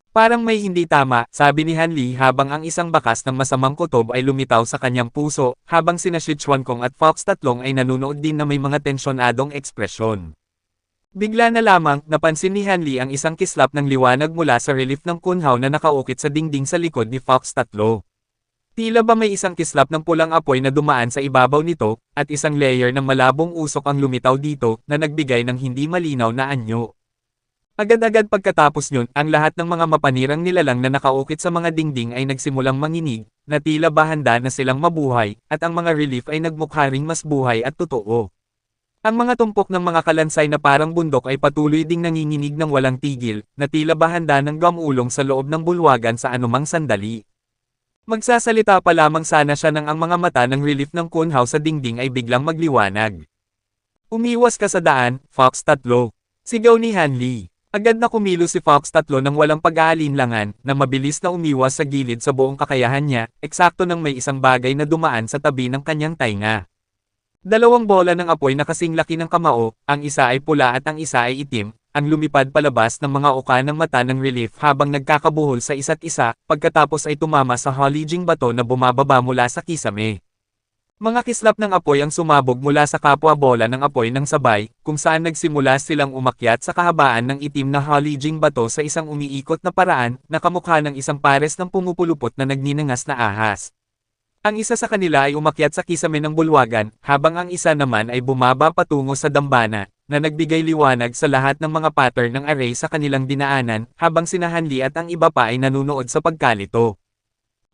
Parang may hindi tama, sabi ni Hanli habang ang isang bakas ng masamang kutob ay lumitaw sa kanyang puso, habang sina Sichuankong at Fox tatlong ay nanunood din na may mga tensyonadong ekspresyon. Bigla na lamang, napansin ni Hanli ang isang kislap ng liwanag mula sa relief ng kunhaw na nakaukit sa dingding sa likod ni Fox tatlo. Tila ba may isang kislap ng pulang apoy na dumaan sa ibabaw nito, at isang layer ng malabong usok ang lumitaw dito, na nagbigay ng hindi malinaw na anyo. Agad-agad pagkatapos yun, ang lahat ng mga mapanirang nilalang na nakaukit sa mga dingding ay nagsimulang manginig, na tila ba handa na silang mabuhay, at ang mga relief ay nagmukha ring mas buhay at totoo. Ang mga tumpok ng mga kalansay na parang bundok ay patuloy ding nanginginig ng walang tigil, na tila ba handa ng gamulong sa loob ng bulwagan sa anumang sandali. Magsasalita pa lamang sana siya nang ang mga mata ng relief ng kunhaw sa dingding ay biglang magliwanag. Umiwas ka sa daan, Fox tatlo. Sigaw ni Hanli. Agad na kumilos si Fox tatlo nang walang pag-aalinlangan, na mabilis na umiwas sa gilid sa buong kakayahan niya, eksakto nang may isang bagay na dumaan sa tabi ng kanyang tainga. Dalawang bola ng apoy na kasing laki ng kamao, ang isa ay pula at ang isa ay itim, ang lumipad palabas ng mga uka ng mata ng relief habang nagkakabuhol sa isa't isa, pagkatapos ay tumama sa halijing bato na bumababa mula sa kisame. Mga kislap ng apoy ang sumabog mula sa kapwa bola ng apoy ng sabay, kung saan nagsimula silang umakyat sa kahabaan ng itim na halijing bato sa isang umiikot na paraan, na kamukha ng isang pares ng pumupulupot na nagninangas na ahas. Ang isa sa kanila ay umakyat sa kisame ng bulwagan, habang ang isa naman ay bumaba patungo sa dambana, na nagbigay liwanag sa lahat ng mga pattern ng array sa kanilang dinaanan, habang sina Hanli at ang iba pa ay nanunood sa pagkalito.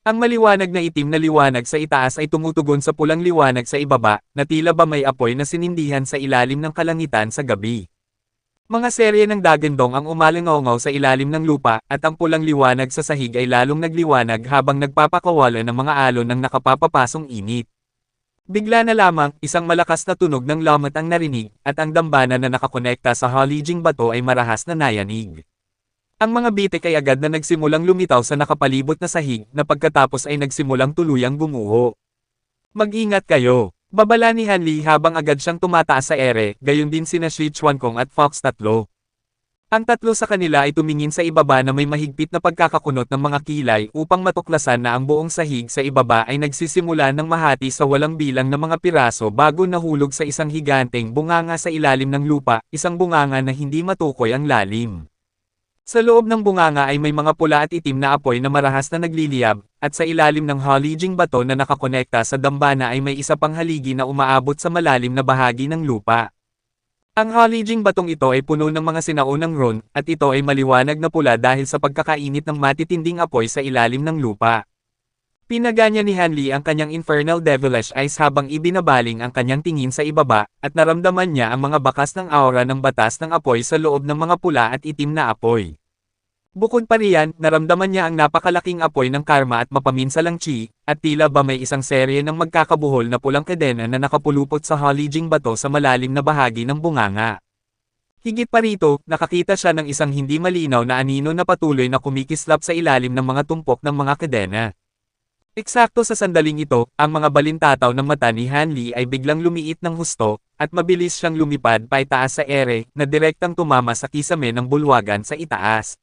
Ang maliwanag na itim na liwanag sa itaas ay tumutugon sa pulang liwanag sa ibaba, na tila ba may apoy na sinindihan sa ilalim ng kalangitan sa gabi. Mga serye ng dagandong ang umalangaw-ngaw sa ilalim ng lupa, at ang pulang liwanag sa sahig ay lalong nagliwanag habang nagpapakawala ng mga alon ng nakapapapasong init. Bigla na lamang, isang malakas na tunog ng lamat ang narinig, at ang dambana na nakakonekta sa halijing bato ay marahas na nayanig. Ang mga bitik ay agad na nagsimulang lumitaw sa nakapalibot na sahig, na pagkatapos ay nagsimulang tuluyang gumuho. Mag-ingat kayo! Babala ni Hanli habang agad siyang tumataas sa ere, gayon din sina Sichuankong at Fox tatlo. Ang tatlo sa kanila ay tumingin sa ibaba na may mahigpit na pagkakakunot ng mga kilay upang matuklasan na ang buong sahig sa ibaba ay nagsisimula ng mahati sa walang bilang na mga piraso bago nahulog sa isang higanteng bunganga sa ilalim ng lupa, isang bunganga na hindi matukoy ang lalim. Sa loob ng bunganga ay may mga pula at itim na apoy na marahas na nagliliyab, at sa ilalim ng halijing bato na nakakonekta sa dambana ay may isa pang haligi na umaabot sa malalim na bahagi ng lupa. Ang halijing batong ito ay puno ng mga sinaunang ron, at ito ay maliwanag na pula dahil sa pagkakainit ng matitinding apoy sa ilalim ng lupa. Pinaganya ni Hanli ang kanyang infernal devilish eyes habang ibinabaling ang kanyang tingin sa ibaba, at naramdaman niya ang mga bakas ng aura ng batas ng apoy sa loob ng mga pula at itim na apoy. Bukod pa riyan, naramdaman niya ang napakalaking apoy ng karma at mapaminsalang chi, at tila ba may isang serye ng magkakabuhol na pulang kadena na nakapulupot sa halijing bato sa malalim na bahagi ng bunganga. Higit pa rito, nakakita siya ng isang hindi malinaw na anino na patuloy na kumikislap sa ilalim ng mga tumpok ng mga kadena. Eksakto sa sandaling ito, ang mga balintataw ng mata ni Hanli ay biglang lumiit ng husto, at mabilis siyang lumipad paitaas sa ere, na direktang tumama sa kisame ng bulwagan sa itaas.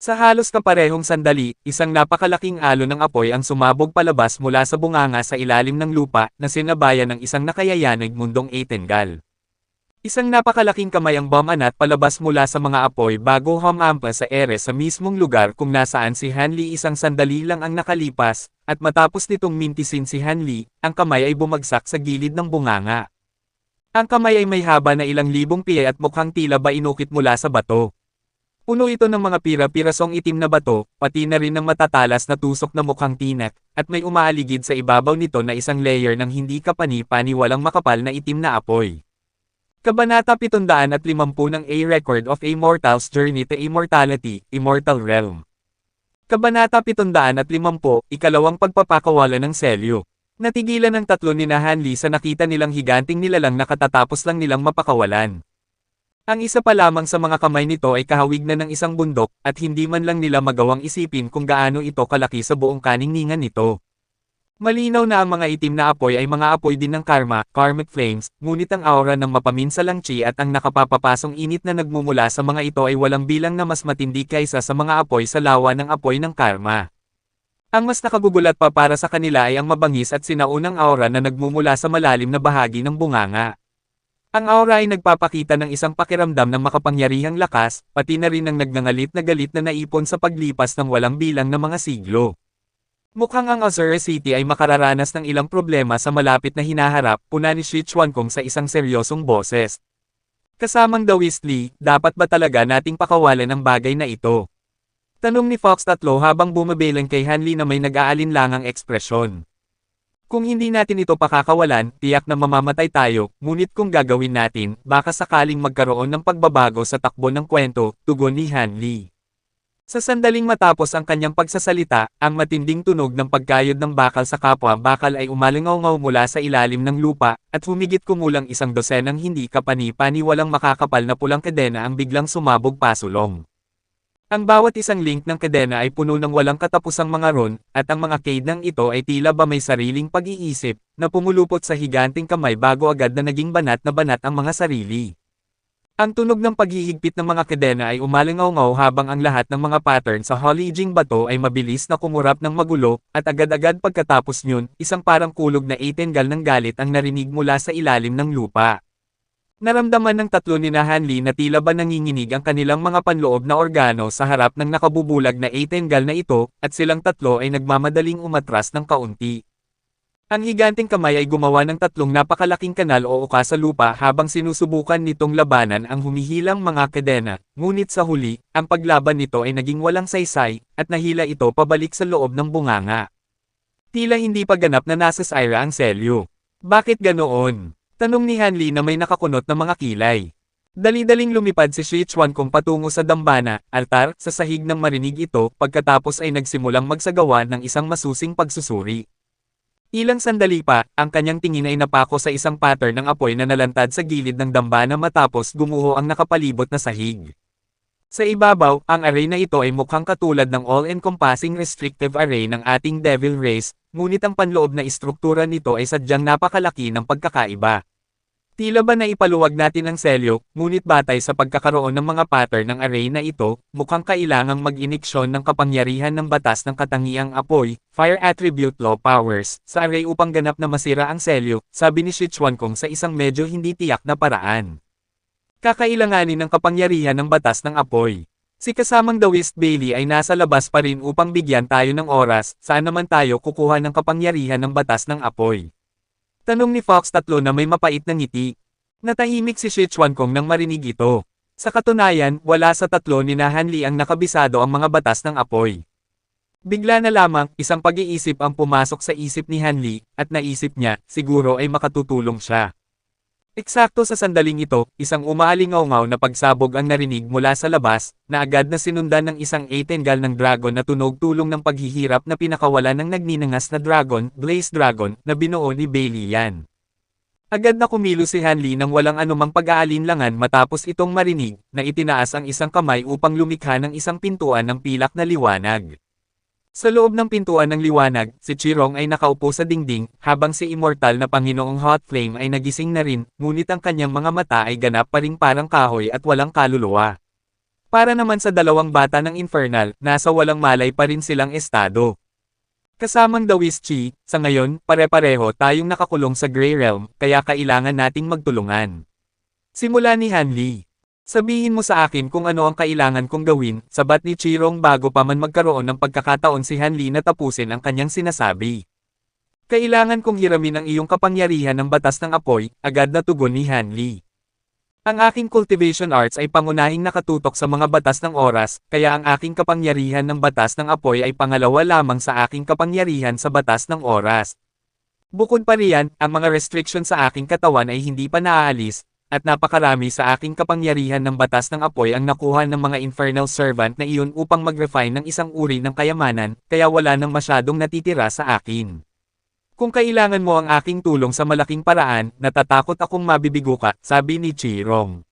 Sa halos kaparehong sandali, isang napakalaking alon ng apoy ang sumabog palabas mula sa bunganga sa ilalim ng lupa na sinabayan ng isang nakayayanig mundong Eitengal. Isang napakalaking kamay ang bumanat palabas mula sa mga apoy bago humampa sa ere sa mismong lugar kung nasaan si Hanli. Isang sandali lang ang nakalipas, at matapos nitong mintisin si Hanli, ang kamay ay bumagsak sa gilid ng bunganga. Ang kamay ay may haba na ilang libong piye at mukhang tila ba inukit mula sa bato. Puno ito ng mga pira-pirasong itim na bato, pati na rin ng matatalas na tusok na mukhang tinak, at may umaaligid sa ibabaw nito na isang layer ng hindi kapani-pani walang makapal na itim na apoy. Kabanata 750 ng A Record of a Mortal's Journey to Immortality, Immortal Realm. Kabanata 750, Ikalawang pagpapakawala ng selyo. Natigilan ng tatlo ni Hanli sa nakita nilang higanting nilalang na katatapos lang nilang mapakawalan. Ang isa pa lamang sa mga kamay nito ay kahawig na ng isang bundok, at hindi man lang nila magawang isipin kung gaano ito kalaki sa buong kaningningan nito. Malinaw na ang mga itim na apoy ay mga apoy din ng karma, karmic flames, ngunit ang aura ng mapaminsalang chi at ang nakapapapasong init na nagmumula sa mga ito ay walang bilang na mas matindi kaysa sa mga apoy sa lawa ng apoy ng karma. Ang mas nakagugulat pa para sa kanila ay ang mabangis at sinaunang aura na nagmumula sa malalim na bahagi ng bunganga. Ang aura ay nagpapakita ng isang pakiramdam ng makapangyarihang lakas, pati na rin ng nagngangalit na galit na naipon sa paglipas ng walang bilang na mga siglo. Mukhang ang Azure City ay makararanas ng ilang problema sa malapit na hinaharap, puna ni Shi Chuankong sa isang seryosong boses. Kasamang The Weasley, dapat ba talaga nating pakawalan ang bagay na ito? Tanong ni Fox tatlo habang bumabelang kay Hanli na may nag-aalinlangang ekspresyon. Kung hindi natin ito pakakawalan, tiyak na mamamatay tayo, ngunit kung gagawin natin, baka sakaling magkaroon ng pagbabago sa takbo ng kwento, tugon ni Hanli. Sa sandaling matapos ang kanyang pagsasalita, ang matinding tunog ng pagkayod ng bakal sa kapwa-bakal ay umalingaw-ngaw mula sa ilalim ng lupa, at humigit kumulang isang dosenang hindi kapani-pani walang makakapal na pulang kadena ang biglang sumabog pasulong. Ang bawat isang link ng kadena ay puno ng walang katapusang mga ron, at ang mga cadenang ito ay tila ba may sariling pag-iisip, na pumulupot sa higanting kamay bago agad na naging banat na banat ang mga sarili. Ang tunog ng paghihigpit ng mga kadena ay umalingaw-ngaw habang ang lahat ng mga pattern sa Holijing bato ay mabilis na kumurap ng magulo, at agad-agad pagkatapos nyun, isang parang kulog na Eitengal ng galit ang narinig mula sa ilalim ng lupa. Naramdaman ng tatlo ni Hanli na tila ba nanginginig ang kanilang mga panloob na organo sa harap ng nakabubulag na Eitengal na ito, at silang tatlo ay nagmamadaling umatras ng kaunti. Ang higanting kamay ay gumawa ng tatlong napakalaking kanal o uka sa lupa habang sinusubukan nitong labanan ang humihilang mga kadena, ngunit sa huli, ang paglaban nito ay naging walang saysay, at nahila ito pabalik sa loob ng bunganga. Tila hindi pa ganap na nasa Syra ang selyo. Bakit ganoon? Tanong ni Hanli na may nakakunot na mga kilay. Dali-daling lumipad si Shi Chuankong patungo sa dambana, altar, sa sahig ng marinig ito, pagkatapos ay nagsimulang magsagawa ng isang masusing pagsusuri. Ilang sandali pa, ang kanyang tingin ay napako sa isang pattern ng apoy na nalantad sa gilid ng dambana matapos gumuho ang nakapalibot na sahig. Sa ibabaw, ang array na ito ay mukhang katulad ng all-encompassing restrictive array ng ating Devil Race, ngunit ang panloob na istruktura nito ay sadyang napakalaki ng pagkakaiba. Tila ba naipaluwag natin ang selyo, ngunit batay sa pagkakaroon ng mga pattern ng array na ito, mukhang kailangang mag-iniksyon ng kapangyarihan ng batas ng katangiang apoy, Fire Attribute Law Powers, sa array upang ganap na masira ang selyo, sabi ni Shi Chuankong sa isang medyo hindi tiyak na paraan. Kakailanganin ng kapangyarihan ng batas ng apoy. Si kasamang The West Bailey ay nasa labas pa rin upang bigyan tayo ng oras, saan naman tayo kukuha ng kapangyarihan ng batas ng apoy? Tanong ni Fox tatlo na may mapait na ngiti. Natahimik si Shi Chuankong nang marinig ito. Sa katunayan, wala sa tatlo ni Hanli ang nakabisado ang mga batas ng apoy. Bigla na lamang, isang pag-iisip ang pumasok sa isip ni Hanli, at naisip niya, siguro ay makatutulong siya. Eksakto sa sandaling ito, isang umaalingaw-ngaw na pagsabog ang narinig mula sa labas, na agad na sinundan ng isang Eitengal ng dragon na tunog tulong ng paghihirap na pinakawalan ng nagninangas na dragon, Blaze Dragon, na binuo ni Bailey yan. Agad na kumilos si Hanli nang walang anumang pag-aalinlangan matapos itong marinig, na itinaas ang isang kamay upang lumikha ng isang pintuan ng pilak na liwanag. Sa loob ng pintuan ng liwanag, si Chirong ay nakaupo sa dingding, habang si immortal na Panginoong Hot Flame ay nagising na rin, ngunit ang kanyang mga mata ay ganap pa ring parang kahoy at walang kaluluwa. Para naman sa dalawang bata ng Infernal, nasa walang malay pa rin silang estado. Kasamang The Wischi, sa ngayon, pare-pareho tayong nakakulong sa Grey Realm, kaya kailangan nating magtulungan. Simula ni Hanli. Sabihin mo sa akin kung ano ang kailangan kong gawin, sabat ni Chirong bago pa man magkaroon ng pagkakataon si Hanli na tapusin ang kanyang sinasabi. Kailangan kong hiramin ang iyong kapangyarihan ng batas ng apoy, agad na tugon ni Hanli. Ang aking cultivation arts ay pangunahing nakatutok sa mga batas ng oras, kaya ang aking kapangyarihan ng batas ng apoy ay pangalawa lamang sa aking kapangyarihan sa batas ng oras. Bukod pa riyan, ang mga restriction sa aking katawan ay hindi pa naaalis, at napakarami sa aking kapangyarihan ng batas ng apoy ang nakuha ng mga infernal servant na iyon upang mag-refine ng isang uri ng kayamanan, kaya wala nang masyadong natitira sa akin. Kung kailangan mo ang aking tulong sa malaking paraan, natatakot akong mabibigo ka, sabi ni Chirong.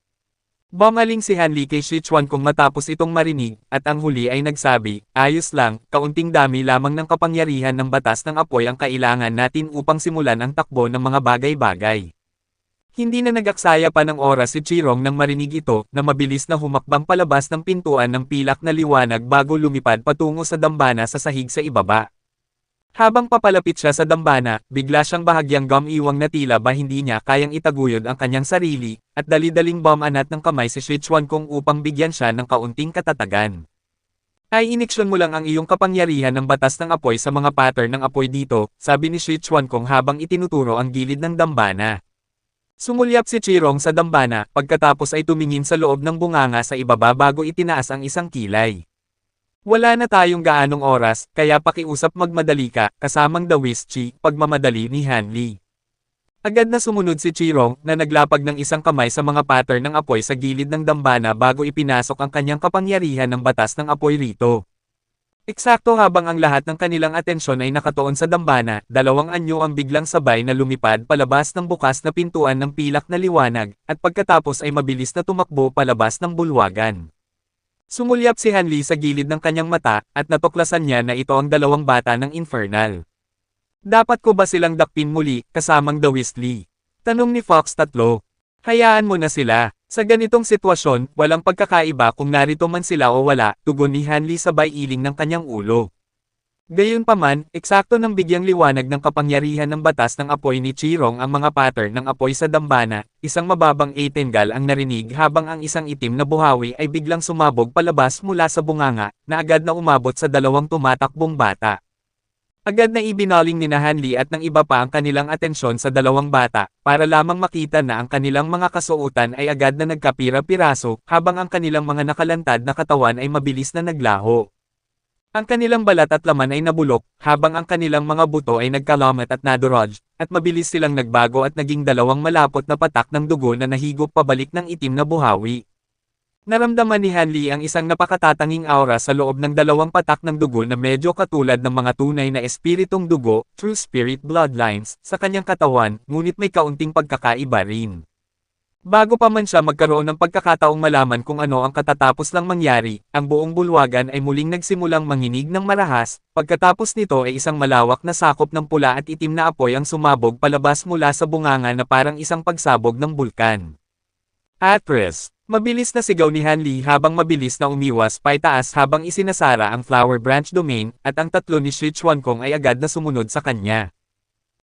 Bumaling si Hanli kay Sichuan kung matapos itong marinig, at ang huli ay nagsabi, ayos lang, kaunting dami lamang ng kapangyarihan ng batas ng apoy ang kailangan natin upang simulan ang takbo ng mga bagay-bagay. Hindi na nagaksaya pa ng oras si Chirong nang marinig ito, na mabilis na humakbang palabas ng pintuan ng pilak na liwanag bago lumipad patungo sa dambana sa sahig sa ibaba. Habang papalapit siya sa dambana, bigla siyang bahagyang gumiwang na tila ba hindi niya kayang itaguyod ang kanyang sarili, at dali-daling bumanat ng kamay si Sichuan Kong upang bigyan siya ng kaunting katatagan. Ay iniksyon mo lang ang iyong kapangyarihan ng batas ng apoy sa mga pattern ng apoy dito, sabi ni Sichuan Kong habang itinuturo ang gilid ng dambana. Sumulyap si Chirong sa dambana, pagkatapos ay tumingin sa loob ng bunganga sa ibaba bago itinaas ang isang kilay. Wala na tayong gaanong oras, kaya pakiusap magmadali ka, kasamang The Wischi, pagmamadali ni Hanli. Agad na sumunod si Chirong, na naglapag ng isang kamay sa mga pattern ng apoy sa gilid ng dambana bago ipinasok ang kanyang kapangyarihan ng batas ng apoy rito. Eksakto habang ang lahat ng kanilang atensyon ay nakatuon sa dambana, dalawang anyo ang biglang sabay na lumipad palabas ng bukas na pintuan ng pilak na liwanag, at pagkatapos ay mabilis na tumakbo palabas ng bulwagan. Sumulyap si Hanli sa gilid ng kanyang mata, at natuklasan niya na ito ang dalawang bata ng Infernal. Dapat ko ba silang dakpin muli, kasamang The Wisli? Tanong ni Fox tatlo. Hayaan mo na sila. Sa ganitong sitwasyon, walang pagkakaiba kung narito man sila o wala, tugon ni Hanli sabay iling ng kanyang ulo. Gayunpaman, eksakto nang bigyang liwanag ng kapangyarihan ng batas ng apoy ni Chirong ang mga pattern ng apoy sa dambana, isang mababang etengal ang narinig habang ang isang itim na buhawi ay biglang sumabog palabas mula sa bunganga, na agad na umabot sa dalawang tumatakbong bata. Agad na ibinaling ni Hanli at ng iba pa ang kanilang atensyon sa dalawang bata, para lamang makita na ang kanilang mga kasuotan ay agad na nagkapira-piraso, habang ang kanilang mga nakalantad na katawan ay mabilis na naglaho. Ang kanilang balat at laman ay nabulok, habang ang kanilang mga buto ay nagkalamat at nadurog, at mabilis silang nagbago at naging dalawang malapot na patak ng dugo na nahigop pabalik ng itim na buhawi. Naramdaman ni Hanli ang isang napakatatanging aura sa loob ng dalawang patak ng dugo na medyo katulad ng mga tunay na espiritong dugo, true spirit bloodlines, sa kanyang katawan, ngunit may kaunting pagkakaiba rin. Bago pa man siya magkaroon ng pagkakataong malaman kung ano ang katatapos lang mangyari, ang buong bulwagan ay muling nagsimulang manginig ng marahas, pagkatapos nito ay isang malawak na sakop ng pula at itim na apoy ang sumabog palabas mula sa bunganga na parang isang pagsabog ng bulkan. Atris! Mabilis na sigaw ni Hanli habang mabilis na umiwas paitaas habang isinasara ang Flower Branch Domain, at ang tatlo ni Sichuan Kong ay agad na sumunod sa kanya.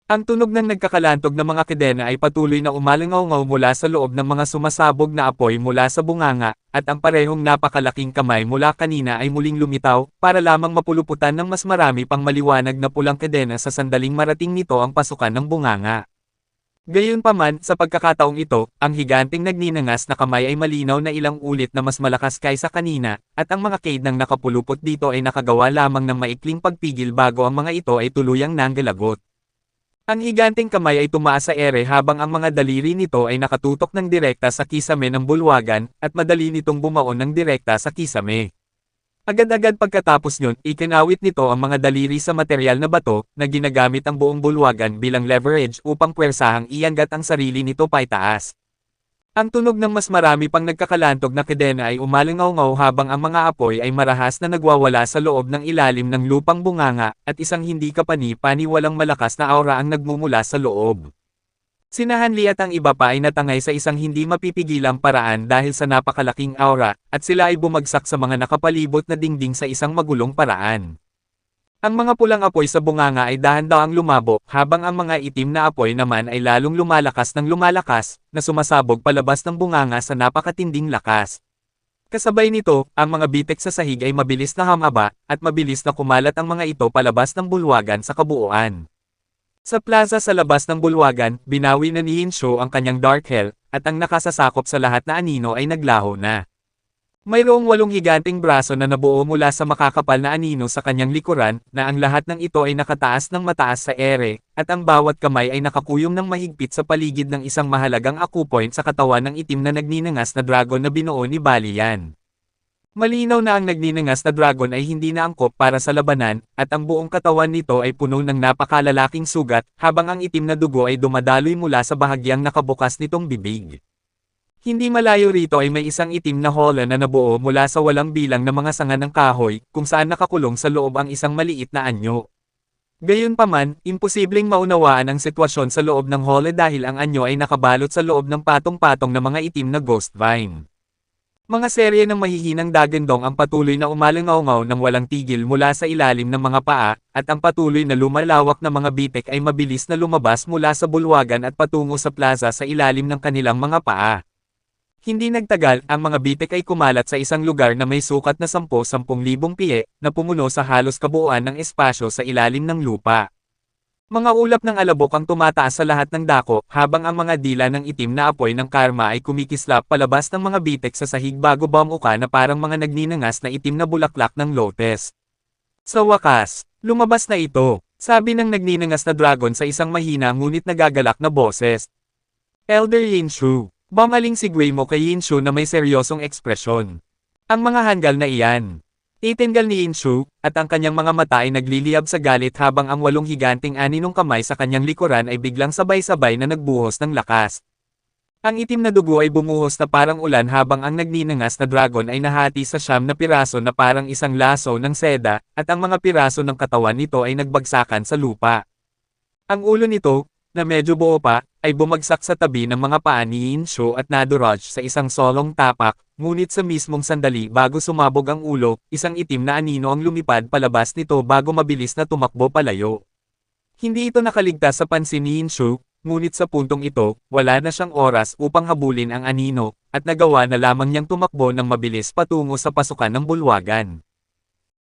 Ang tunog ng nagkakalantog na mga kadena ay patuloy na umalingaw-ngaw mula sa loob ng mga sumasabog na apoy mula sa bunganga, at ang parehong napakalaking kamay mula kanina ay muling lumitaw, para lamang mapuluputan ng mas marami pang maliwanag na pulang kadena sa sandaling marating nito ang pasukan ng bunganga. Gayunpaman, sa pagkakataong ito, ang higanting nagninangas na kamay ay malinaw na ilang ulit na mas malakas kaysa kanina, at ang mga cade ng nakapulupot dito ay nakagawa lamang ng maikling pagpigil bago ang mga ito ay tuluyang nanggalagot. Ang higanting kamay ay tumaas sa ere habang ang mga daliri nito ay nakatutok ng direkta sa kisame ng bulwagan, at madali nitong bumaon ng direkta sa kisame. Agad-agad pagkatapos nyon, ikinawit nito ang mga daliri sa materyal na bato, na ginagamit ang buong bulwagan bilang leverage upang puwersahang iangat ang sarili nito paitaas. Ang tunog ng mas marami pang nagkakalantog na kadena ay umalingaw-ngaw habang ang mga apoy ay marahas na nagwawala sa loob ng ilalim ng lupang bunganga, at isang hindi kapani-pani walang malakas na aura ang nagmumula sa loob. Sina Hanli at ang iba pa ay natangay sa isang hindi mapipigilang paraan dahil sa napakalaking aura, at sila ay bumagsak sa mga nakapalibot na dingding sa isang magulong paraan. Ang mga pulang apoy sa bunganga ay dahan-dahang lumabo, habang ang mga itim na apoy naman ay lalong lumalakas ng lumalakas, na sumasabog palabas ng bunganga sa napakatinding lakas. Kasabay nito, ang mga bitek sa sahig ay mabilis na hamaba, at mabilis na kumalat ang mga ito palabas ng bulwagan sa kabuuan. Sa plaza sa labas ng bulwagan, binawi na ni Hinsho ang kanyang Dark Hell, at ang nakasasakop sa lahat na anino ay naglaho na. Mayroong 8 higanting braso na nabuo mula sa makakapal na anino sa kanyang likuran, na ang lahat ng ito ay nakataas ng mataas sa ere, at ang bawat kamay ay nakakuyom ng mahigpit sa paligid ng isang mahalagang akupoint sa katawan ng itim na nagninangas na dragon na binuo ni Balian. Malinaw na ang nagninangas na dragon ay hindi na angkop para sa labanan, at ang buong katawan nito ay puno ng napakalalaking sugat, habang ang itim na dugo ay dumadaloy mula sa bahagyang nakabukas nitong bibig. Hindi malayo rito ay may isang itim na hola na nabuo mula sa walang bilang na mga sanga ng kahoy, kung saan nakakulong sa loob ang isang maliit na anyo. Gayunpaman, imposibleng maunawaan ang sitwasyon sa loob ng hola dahil ang anyo ay nakabalot sa loob ng patong-patong na mga itim na ghost vine. Mga serye ng mahihinang dagandong ang patuloy na umalangaw-ngaw ng walang tigil mula sa ilalim ng mga paa, at ang patuloy na lumalawak na mga bitek ay mabilis na lumabas mula sa bulwagan at patungo sa plaza sa ilalim ng kanilang mga paa. Hindi nagtagal, ang mga bitek ay kumalat sa isang lugar na may sukat na 10,000 piye, na pumuno sa halos kabuuan ng espasyo sa ilalim ng lupa. Mga ulap ng alabok ang tumataas sa lahat ng dako, habang ang mga dila ng itim na apoy ng karma ay kumikislap palabas ng mga bitek sa sahig bago bumuka na parang mga nagninangas na itim na bulaklak ng lotus. Sa wakas, lumabas na ito, sabi ng nagninangas na dragon sa isang mahina ngunit nagagalak na boses. Elder Yinshu, bumaling si Guimo kay Yinshu na may seryosong ekspresyon. Ang mga hanggal na iyan. Itingal ni Yinshu, at ang kanyang mga mata ay nagliliyab sa galit habang ang 8 higanting aninong kamay sa kanyang likuran ay biglang sabay-sabay na nagbuhos ng lakas. Ang itim na dugo ay bumuhos na parang ulan habang ang nagninangas na dragon ay nahati sa 9 na piraso na parang isang laso ng seda, at ang mga piraso ng katawan nito ay nagbagsakan sa lupa. Ang ulo nito, na medyo buo pa, ay bumagsak sa tabi ng mga paa ni Yinshu at naduraj sa isang solong tapak, ngunit sa mismong sandali bago sumabog ang ulo, isang itim na anino ang lumipad palabas nito bago mabilis na tumakbo palayo. Hindi ito nakaligtas sa pansin ni Yinshu, ngunit sa puntong ito, wala na siyang oras upang habulin ang anino, at nagawa na lamang niyang tumakbo ng mabilis patungo sa pasukan ng bulwagan.